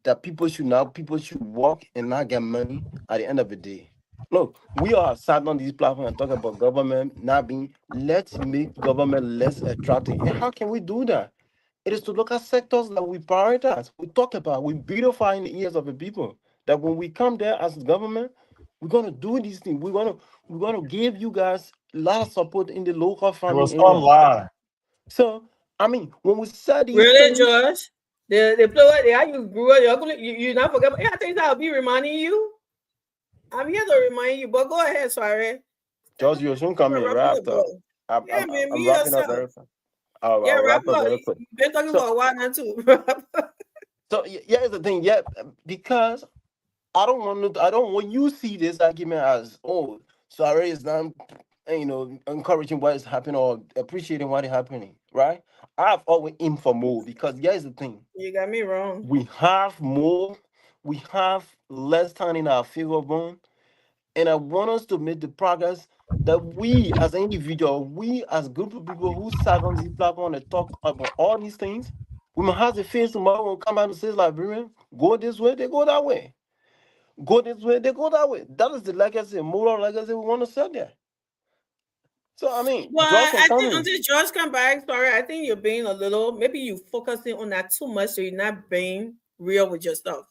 that people should work and not get money at the end of the day. Look, we are sat on this platform and talk about government not being, let's make government less attractive. And how can we do that? It is to look at sectors that we prioritize, we talk about, we beautify in the ears of the people. That when we come there as government, we're gonna do these things. We're gonna give you guys a lot of support in the local It farming was all area. lie. So I mean, when we say these Really, things, Josh? The play what how you grew up, you not forget. Yeah, I think I'll be reminding you. I'm here to remind you, but go ahead, sorry. George, you'll soon come in Wrapping right up, after. bro. I'm, Yeah, I'm, man, I'm me wrapping up yourself. very fast. I'll, Yeah, I'll wrap wrap up up. very quick. You've been talking So, for a while now too. here's the thing. Yeah, because I don't want to. I don't want you see this argument as sorry, is not encouraging what is happening or appreciating what is happening. Right? I've always aimed for more because here's the thing. You got me wrong. We have more. We have less time in our favor bone, and I want us to make the progress that we as an individual, we as a group of people who sat on this platform and talk about all these things, we must have the face tomorrow when we come out and say, Liberian, go this way, they go that way. Go this way, they go that way. That is the legacy, moral legacy we want to set there. So I mean, Well, George can I come think in. until George come back, sorry, I think you're being a little, maybe you focusing on that too much, so you're not being real with yourself.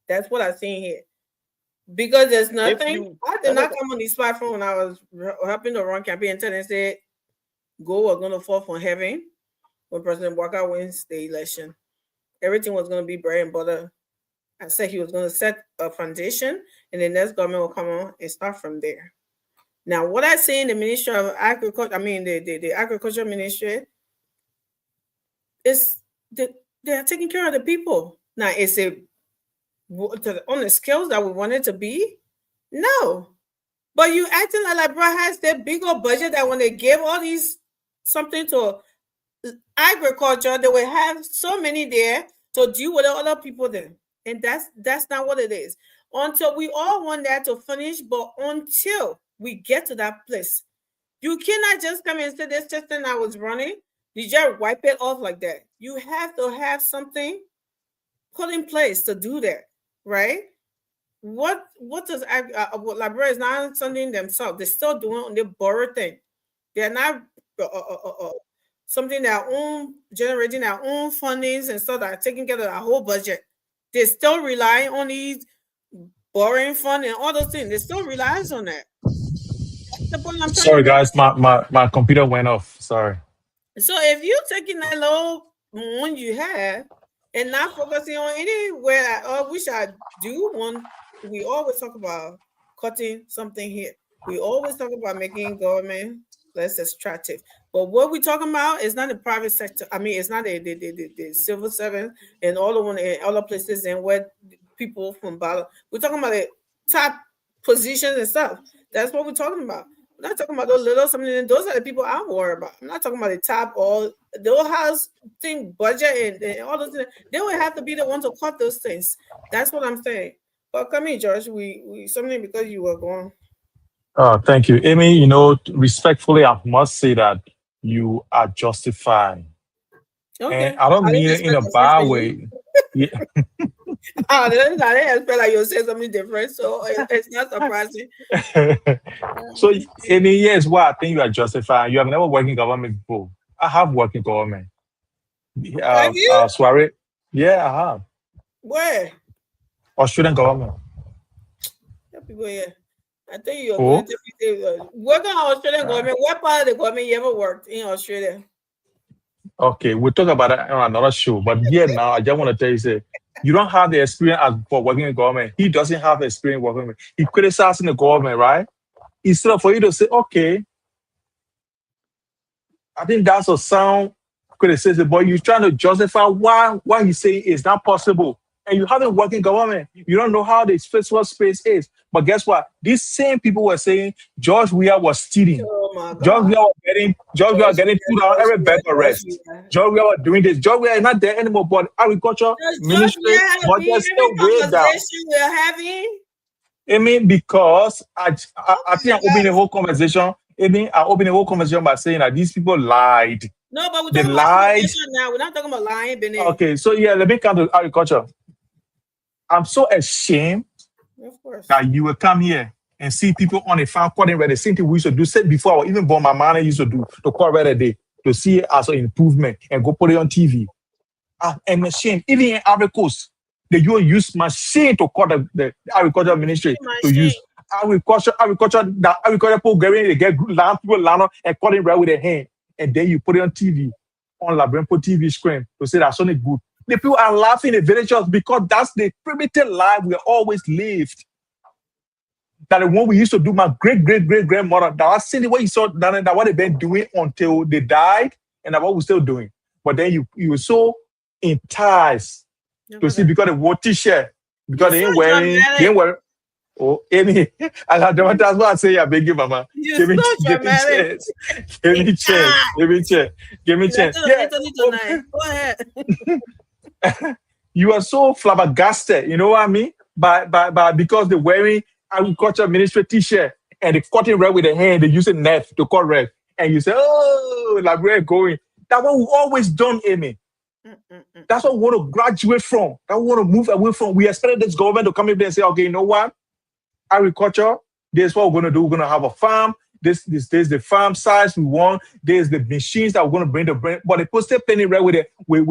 That's what I'm saying here. Because there's nothing. I did not come on this platform when I was helping the run campaign and telling said, "Go was going to fall from heaven." When President Walker wins the election, everything was going to be bread and butter. I said he was going to set a foundation, and the next government will come on and start from there. Now, what I say in the Ministry of Agriculture, I mean the Agriculture Ministry, is that they are taking care of the people. Now, is it on the scales that we want it to be? No. But you acting like LeBron has their bigger budget that when they give all these something to agriculture, they will have so many there to deal with the other people there. And that's not what it is. Until we all want that to finish, but until we get to that place, you cannot just come and say this system I was running. You just wipe it off like that. You have to have something put in place to do that, right? What does Liberia is not something themselves? They're still doing the borrow thing. They're not something their own generating their own fundings and stuff that are taking care of their whole budget. They still rely on these borrowing fund and all those things. They still relies on that. That's the point I'm trying Sorry, to make. guys. My computer went off. Sorry. So if you're taking that low one you have and not focusing on anywhere, we should do one. We always talk about cutting something here. We always talk about making government less attractive. But what we're talking about is not the private sector. I mean, it's not the civil servant and all the one in other places and where people from bottom. We're talking about the top positions and stuff. That's what we're talking about. I'm not talking about those little something. Those are the people I'm worried about. I'm not talking about the top or the house thing budget and all those things. They will have to be the ones to cut those things. That's what I'm saying. But come in, George. We something because you were going. Thank you, Amy. You know, respectfully, I must say that you are justified, and Okay. I don't I mean didn't it in expect a the same bad from you. way. Yeah. I didn't expect like you'll say something different, so it's not surprising. So, Um, Amy, here's why I think you are justified. You have never worked in government before. I have worked in government. have you? Soiree. Yeah, I have. Where? Australian government. Tell people here. I think you're going Oh, to be working on Australian uh, government. What part of the government you ever worked in Australia? okay. We'll talk about that on another show. But here now, I just want to tell you, say, you don't have the experience for working in government. He doesn't have the experience working. He criticizing the government, right? Instead of for you to say, okay, I think that's a sound criticism, but you're trying to justify why he's saying it's not possible. And you haven't worked in government. You don't know how the physical space is. But guess what? These same people were saying George Weah was stealing. Oh my God. George Weah was Joshua, getting put on every bed arrest. Joshua. George Weah was doing this. George Weah is not there anymore, but agriculture Does ministry Joshua have to but be they're in still every way down. conversation we're having? I mean, because I Oh think my I opened the God. whole conversation. I opened the whole conversation by saying that these people lied. No, but we're They talking about lied. conversation now. We're not talking about lying, Benin. Okay, so yeah, let me come to agriculture. I'm so ashamed Of course. that you will come here and see people on the farm cutting red. The same thing we used to do, say before, or even born my mom used to do, to cut red a day, to see it as an improvement and go put it on TV. I'm ashamed. Even in Ivory Coast, they use machine to cut the agricultural ministry to use agriculture people getting they get land people land and cutting right with their hand, and then you put it on TV, on Labrimpo TV screen to say that's only good. The people are laughing in the villagers because that's the primitive life we always lived. That the one we used to do, my great grandmother, that was the way you saw that what they've been doing until they died, and that what we're still doing. But then you were so enticed to see because the wore t-shirt, because they ain't wearing. Oh, Amy, that's what I say. I beg you, Mama. You're so dramatic. Give me chance. Yeah. Tonight. Go ahead. You are so flabbergasted, you know what I mean? By because they're wearing agriculture ministry t-shirt and they cutting red with their hand, they're using knife to cut red. And you say, oh, like we're going. That's what we've always done, Amy. That's what we want to graduate from. That we want to move away from. We expected this government to come in there and say, okay, you know what? Agriculture, this is what we're going to do. We're going to have a farm. This the farm size we want. There's the machines that we're going to bring the brand. But they put still plenty right with it. We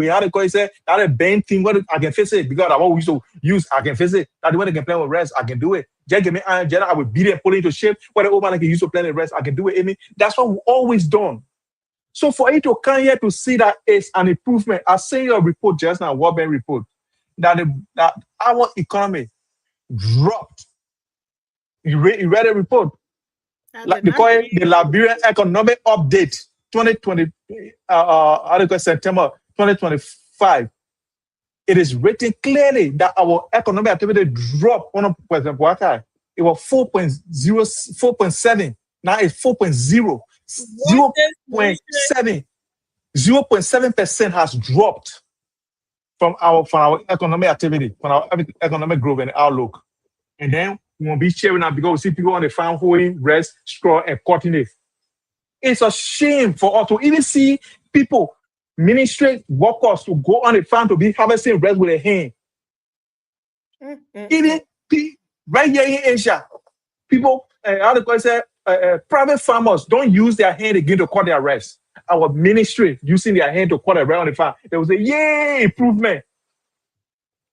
had to call it, say, that a band thing. What I can fix it because I what we used to use, I can fix it. That the way they can play with rest, I can do it. Just give me iron, I will beat it, put it into shape. What the old man can use to play the rest, I can do it. Amy. That's what we've always done. So for you to come here to see that it's an improvement, I say your report just now, World Bank report, that our economy dropped. You read a report. Like they call it the Liberian Economic Update 2020, September 2025. It is written clearly that our economic activity dropped on President Boakai. It was 4.7. Now it's 4.0. 0.7% has dropped from our economic activity, from our economic growth and outlook. And then we won't be sharing that because we see people on the farm hoeing, rest, straw, and cutting it. It's a shame for us to even see people, ministry workers, to go on the farm to be harvesting rest with a hand. Even right here in Asia, people, private farmers don't use their hand again to cut their rest. Our ministry using their hand to cut their rest on the farm. There was a yay improvement.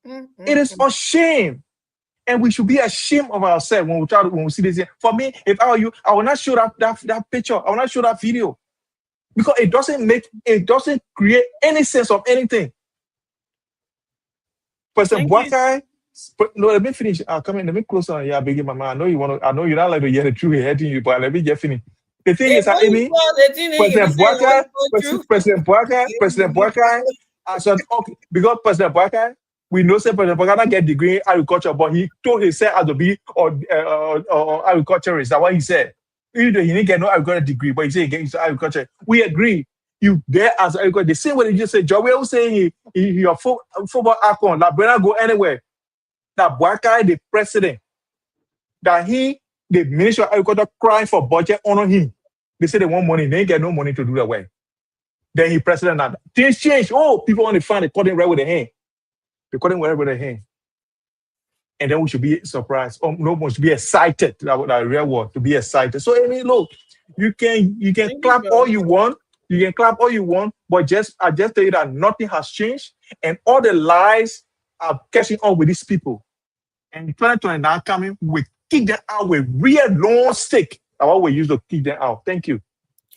It is a shame. And we should be ashamed of ourselves when we see this. For me, if I were you, I will not show that picture. I will not show that video. Because it doesn't create any sense of anything. President Boakai, no, let me finish. Come in, let me close on. Yeah, beg you, Mama. I know you don't like to hear the truth hitting you, but let me get finished. The thing is, Amy, President Boakai, I said, okay, because President Boakai, we know President Boakai not get degree in agriculture, but he told himself as to be or agriculturist. That's what he said. He didn't get no agriculture degree, but he said he gets into agriculture. We agree. You there as agriculture. The same way they just said, Joe was saying he a football icon, that Brenna go anywhere. That Boakai, the president, that he the Ministry of Agriculture crying for budget on him. They say they want money. They ain't get no money to do the work. Then he president now. Things change. Oh, people on the front, they cut him right with the hand. They cut him right with the hand. And then we should be surprised. Oh, no one should be excited. That real word, to be excited. So I mean, look, you can clap all you want. You can clap all you want, but I just tell you that nothing has changed, and all the lies are catching up with these people. And 2029 coming, we kick them out with real long stick. That's what we use to kick them out. Thank you.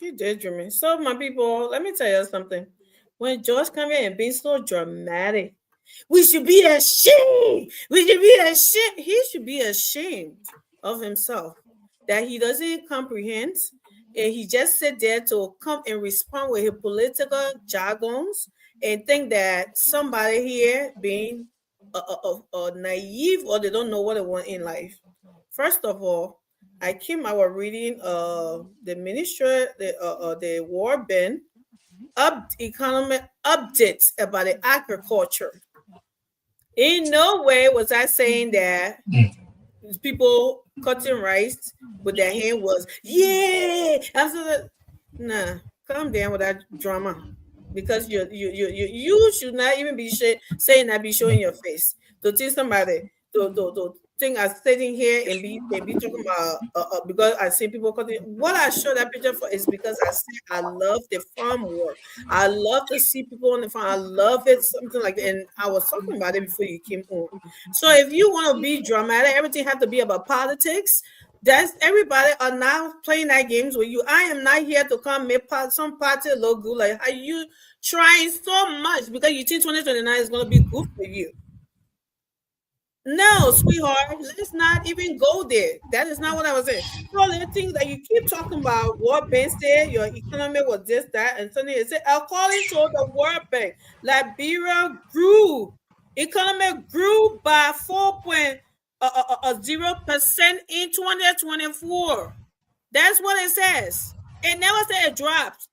You did, Jeremy. So, my people, let me tell you something. When George come in and being so dramatic, we should be ashamed. We should be ashamed. He should be ashamed of himself that he doesn't comprehend. And he just sit there to come and respond with his political jargons and think that somebody here being naive or they don't know what they want in life. First of all, I was reading the ministry, the World Bank economic updates about the agriculture. In no way was I saying that people cutting rice with their hand was, yeah. Nah, calm down with that drama. Because you should not even be saying that, be showing your face. To teach somebody to think I'm sitting here and be talking about because I see people cutting. What I show that picture for is because I say I love the farm work. I love to see people on the farm. I love it, something like that. And I was talking about it before you came on. So if you want to be dramatic, everything has to be about politics. That's everybody are now playing that games with you. I am not here to come make some party look good. Like, are you trying so much because you think 2029 is going to be good for you? No, sweetheart, let's not even go there. That is not what I was saying. So the things that you keep talking about, World Bank said your economy was this, that, and something. It said, according to the World Bank, Liberia grew. Economy grew by 4.0% in 2024. That's what it says. It never said it dropped.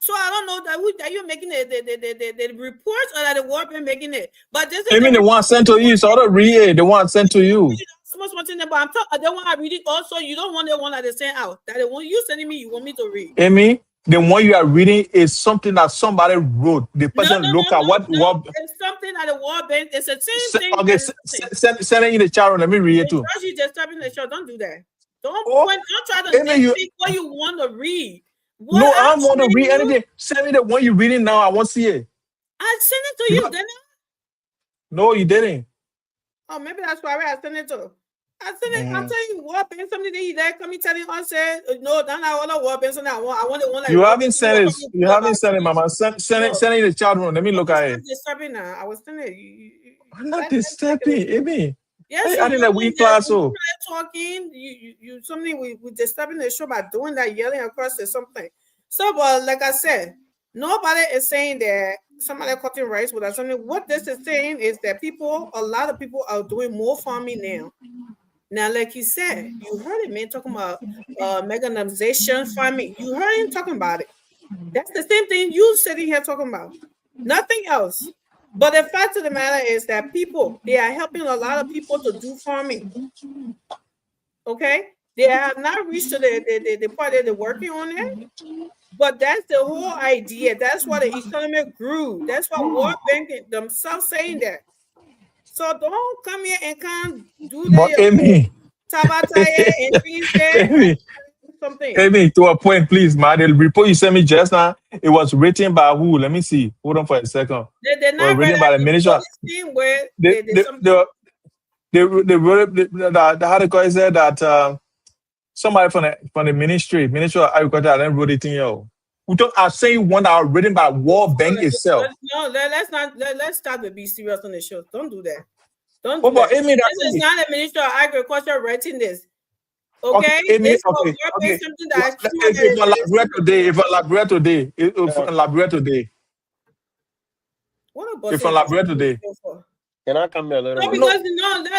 So I don't know that you're making the reports or that the World Bank making it. But this is the one sent to you. So I don't read it. The one sent to you. But I'm talking. The one I read it also. You don't want the one that they sent out. That the one you sending me, you want me to read. Amy, the one you are reading is something that somebody wrote. The person look at what. It's something that the World Bank. It's the same thing. Okay, send it in the chat room. Let me read it too. You just stopping the show. Don't do that. Don't try to speak what you want to read. No, I don't want to read anything. Send me the one you're reading now. I want to see it. I sent it to you, didn't I? No, you didn't. Oh, maybe that's why I sent it to. I sent it. I'm telling you, World Bank, something that he there coming telling us, said, no, that's not all World Bank. I want the one that you haven't sent it. You haven't sent it, Mama. Send it in the chat room. Let me look at it. Disturbing now. I was sending it. I'm not disturbing, Amy. Yes, I didn't we class so talking. You something we disturbing the show by doing that, yelling across or something. So, but like I said, nobody is saying that somebody cutting rice without something. What this is saying is that a lot of people are doing more farming now. Now, like you said, you heard it, man, talking about mechanization farming. You heard him talking about it. That's the same thing you sitting here talking about. Nothing else. But the fact of the matter is that they are helping a lot of people to do farming. Okay? They have not reached to the part that they're working on it. But that's the whole idea. That's why the economy grew. That's why World Bank themselves saying that. So don't come here and can't do that. Something. Amy, to a point, please, man. The report you sent me just now, it was written by who? Let me see. Hold on for a second. They're not written by the minister. They wrote the article said that somebody from the Ministry of Agriculture then wrote it in here. I'm saying one that are written by World Bank itself. No, let's start with be serious on the show. Don't do that. Don't do that. Amy, this is not the Minister of Agriculture writing this. Okay, Amy, okay. Something that if I elaborate today. What about if I elaborate today? Can I come here a little bit? Because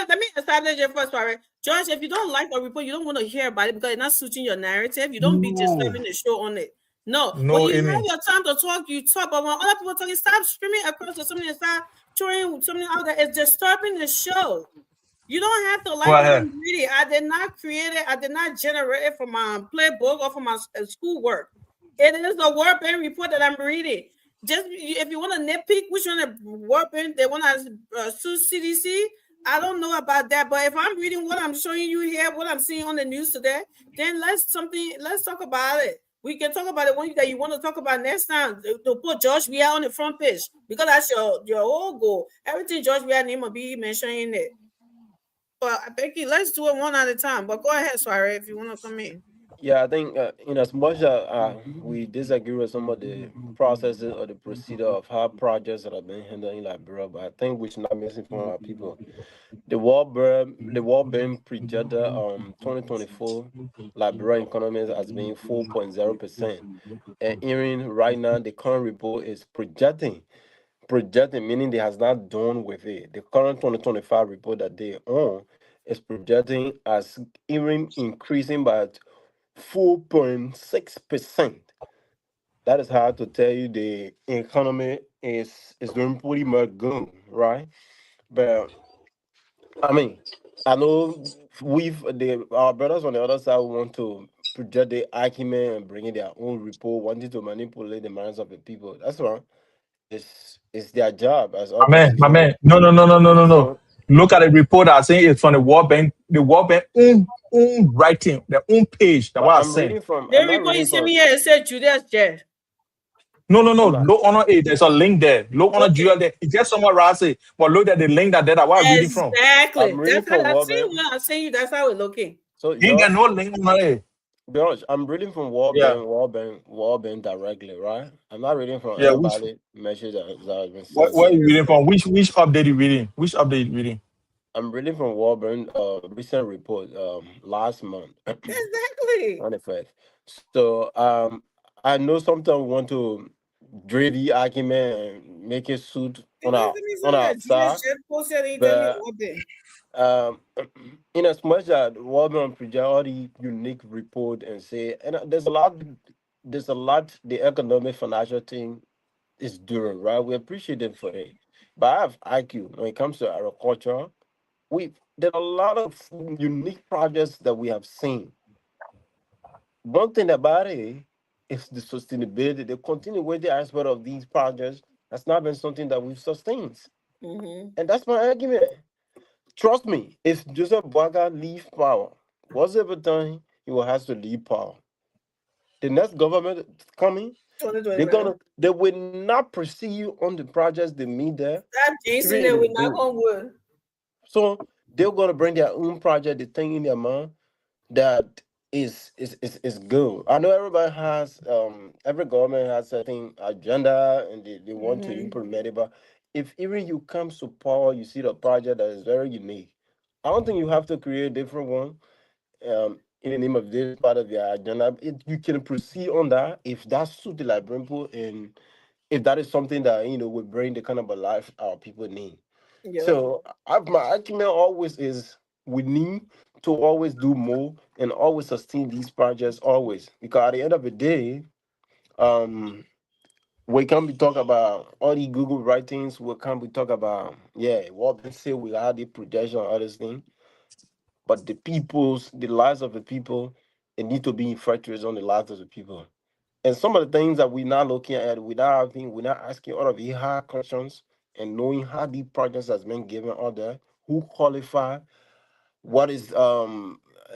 let me establish it first, right? George, if you don't like a report, you don't want to hear about it because it's not suiting your narrative. You don't be disturbing the show on it. No, when you have your time to talk, you talk. But when other people talking, stop screaming across to something and start throwing something out there. It's disturbing the show. You don't have to like Go what ahead. I'm reading. I did not create it. I did not generate it from my playbook or from my schoolwork. It is a World Bank report that I'm reading. Just if you want to nitpick which one the World Bank they want to sue CDC, I don't know about that. But if I'm reading what I'm showing you here, what I'm seeing on the news today, then let's talk about it. We can talk about it one that you want to talk about next time to put George Weah on the front page because that's your whole goal. Everything George Weah name will be mentioned in it. But Becky, let's do it one at a time. But go ahead, Swire, if you want to come in. Yeah, I think in as much as we disagree with some of the processes or the procedure of how projects that have been handled in Liberia, but I think we should not misinform our people. The World Bank projected 2024 Liberian economy as being 4.0%. And even right now, the current report is projecting, meaning they has not done with it. The current 2025 report that they own is projecting as even increasing by 4.6%. That is hard to tell you the economy is doing pretty much good, right? But I mean, I know our brothers on the other side want to project the argument and bring in their own report, wanting to manipulate the minds of the people. That's wrong. It's their job as My opposition. man. No. So Look at the report I saying it's from the World Bank. The World Bank own writing, their own page. That's but what I'm I'm saying. reading from. The I'm not report you reading sent me from. here, it said Judas Chair. No. I'm not. Look on it. There's a link there. Look on a Okay. GL there. It just summarize it. But look at the link that I'm reading from. I'm Exactly. reading That's how from I World see Bank. when I say you, that's how we're looking. So He ain't got Josh, no link on it. Josh, I'm reading from World Yeah. Bank, World Bank directly, right? I'm not reading from Yeah. Which anybody message that has been what, sent to what are me. you reading from? Which update you reading? Which update you reading? I'm reading from World Bank recent report last month Exactly. on the 1st. So I know sometimes we want to drill the argument and make it suit It on was our me on something our that Judas side, Chair posted it, tell me but what day. um, in as much as World Bank project all the unique report and say, and there's a lot the economic financial thing is doing, right? We appreciate them for it. But I have IQ when it comes to agriculture. There are a lot of unique projects that we have seen. One thing about it is the sustainability, the continuity aspect of these projects has not been something that we've sustained. Mm-hmm. And that's my argument. Trust me, if Joseph Boaga leave power, whatever time he will have to leave power, the next government coming, 2029. they will not proceed on the projects they made there, Stop jinxing even in it the with knock bill. on wood. So they're gonna bring their own project, the thing in their mind that is good. I know every government has certain agenda and they want to Mm-hmm. implement it, but if even you come to power, you see the project that is very unique. I don't think you have to create a different one in the name of this part of your agenda. You can proceed on that if that's suit the Liberian people and if that is something that will bring the kind of a life our people need. Yep. So my argument always is we need to always do more and always sustain these projects always, because at the end of the day, um, we can't be talking about all the Google writings. We can't be talking about what they say we had the projection all this thing, but the lives of the people, it need to be infatuated on the lives of the people. And some of the things that we're not looking at, we're not asking all of the hard questions and knowing how the projects has been given order, who qualify, what is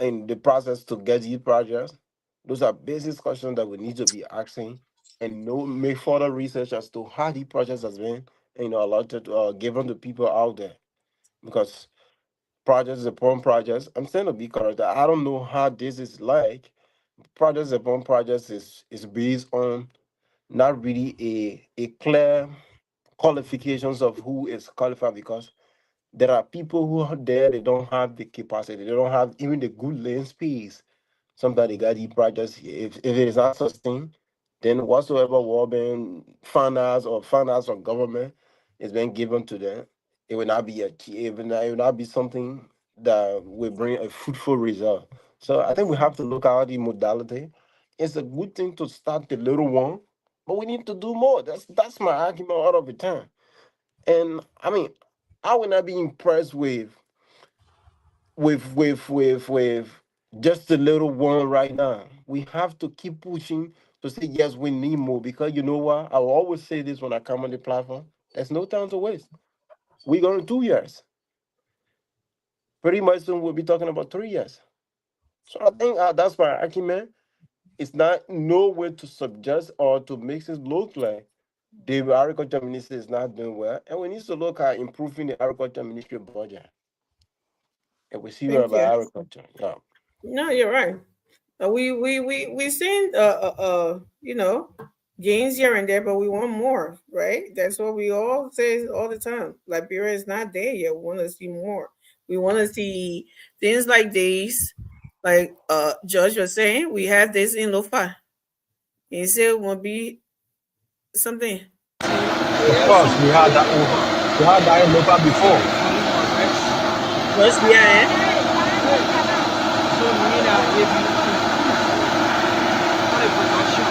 in the process to get these projects. Those are basic questions that we need to be asking and make further research as to how the projects has been allotted given to people out there. Because projects upon projects, I'm saying to be correct, I don't know how this is like. Projects upon projects is based on not really a clear qualifications of who is qualified, because there are people who are there, they don't have the capacity, they don't have even the good lane space. Sometimes they got the projects, if it is not sustained, then whatsoever war being finance or finance or government is being given to them, it will not be it will not be something that will bring a fruitful result. So I think we have to look at the modality. It's a good thing to start the little one, but we need to do more. That's my argument all of the time. And I mean, I will not be impressed with with just a little one right now. We have to keep pushing to say yes, we need more, because you know what? I will always say this when I come on the platform. There's no time to waste. We're going 2 years. Pretty much soon we'll be talking about 3 years. So I think that's my argument. It's not no way to suggest or to make it look like the agriculture ministry is not doing well, and we need to look at improving the agriculture ministry budget. And we see Thank about you. agriculture. Yeah. No, you're right. We seen you know, gains here and there, but we want more, right? That's what we all say all the time. Liberia is not there yet. We want to see more. We want to see things like these, like Judge was saying. We have this in Lofa. He said it will be something. Of course, we had that over. We had that in Lopa before. Just yeah. So meaning that if you for the production,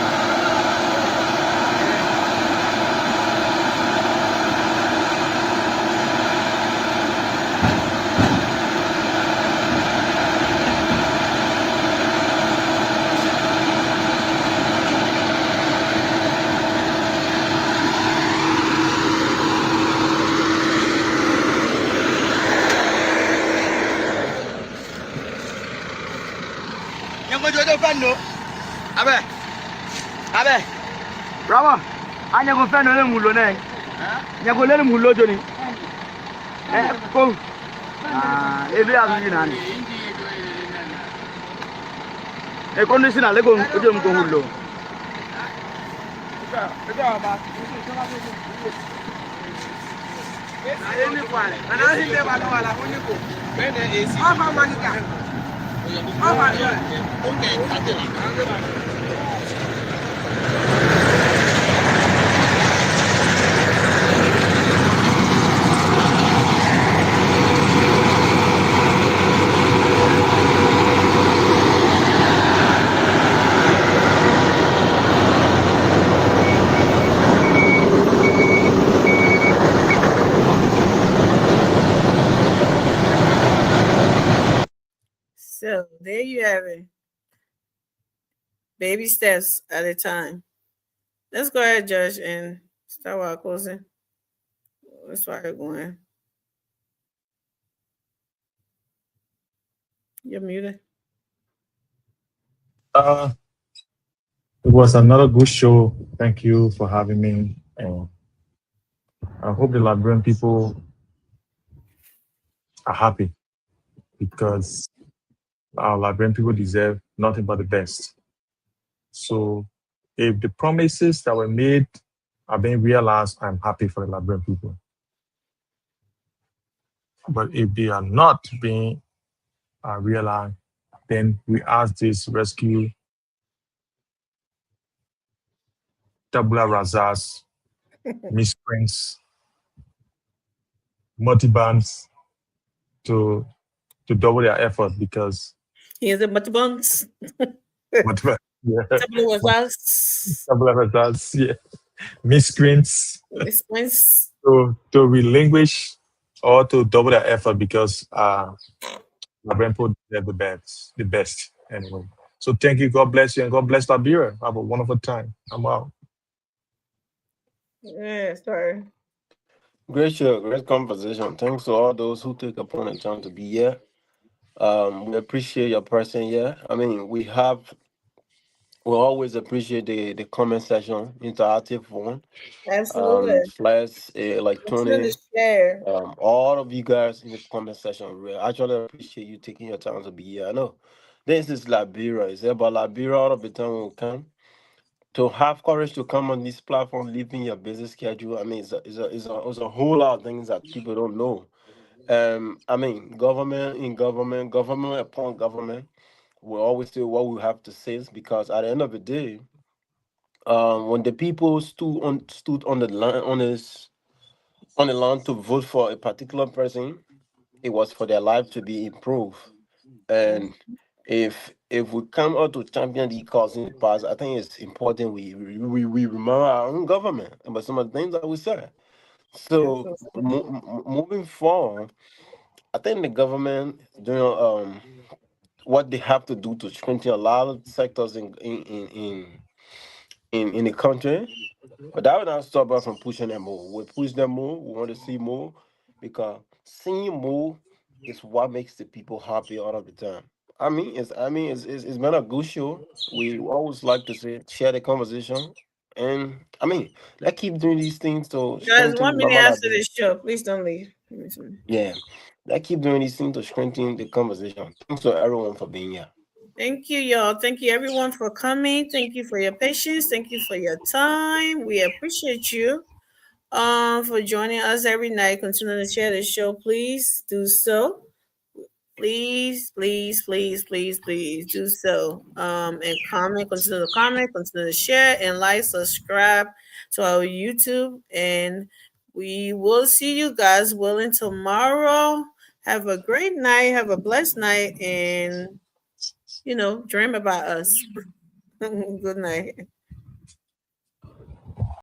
yang kau jual fan tu, apa? Apa? Berapa? Hanya kau fan oleh mulu ni. Yang kau oleh mulu tu ni. Kau. Ini apa ni nani? Kondisi nak lekong, itu yang kau mulu. Ini kuat. Mana sih dia bawa wala punya ku? Benda AC. Apa manika? Apa dia? Okey, kata ni. So there you have it. Baby steps at a time. Let's go ahead, Judge, and start our closing. Let's start going. You're muted. It was another good show. Thank you for having me. And I hope the Liberian people are happy, because our Liberian people deserve nothing but the best. So if the promises that were made are being realized, I'm happy for the Liberian people. But if they are not being realized, then we ask this rescue tabula rasas, miscreants, multi-bands to double their effort, because Here's the buns. whatever, yeah, Tabula was tabula rasas, yeah, miscreants us. to relinquish or to double their effort, because Liberian people deserve the best anyway. So thank you, God bless you, and God bless Liberia. Have a wonderful time. I'm out. Yeah, sorry. Great show, great conversation. Thanks to all those who took upon the time to be here. We appreciate your person here. I mean, we always appreciate the comment section, interactive one. Absolutely. Flash, like It's good Tony, to share. all of you guys in the comment section. We actually appreciate you taking your time to be here. I know this is Liberia. It's about Liberia. All of the time will come. To have courage to come on this platform, leaving your busy schedule. I mean, it's a whole lot of things that people don't know. I mean, government upon government. We always say what we have to say, because at the end of the day, when the people stood on the line on the line to vote for a particular person, it was for their life to be improved. And if we come out to champion the cause in the past, I think it's important we remember our own government about some of the things that we said. So moving forward, I think the government doing what they have to do to strengthen a lot of sectors in the country. But that will not stop us from pushing them more. We push them more. We want to see more because seeing more is what makes the people happy all of the time. It's been a good show. We always like to say share the conversation, and let's keep doing these things to Guys, strengthen 1 the minute normal after life. the show. Please don't leave. Give me some. Yeah, let's keep doing these things to strengthen the conversation. Thanks to everyone for being here. Thank you, y'all. Thank you, everyone, for coming. Thank you for your patience. Thank you for your time. We appreciate you for joining us every night. Continue to share the show. Please do so. Please, please, please, please, please do so. And comment, continue to share, and like, subscribe to our YouTube. And we will see you guys willing tomorrow. Have a great night. Have a blessed night. And dream about us. Good night.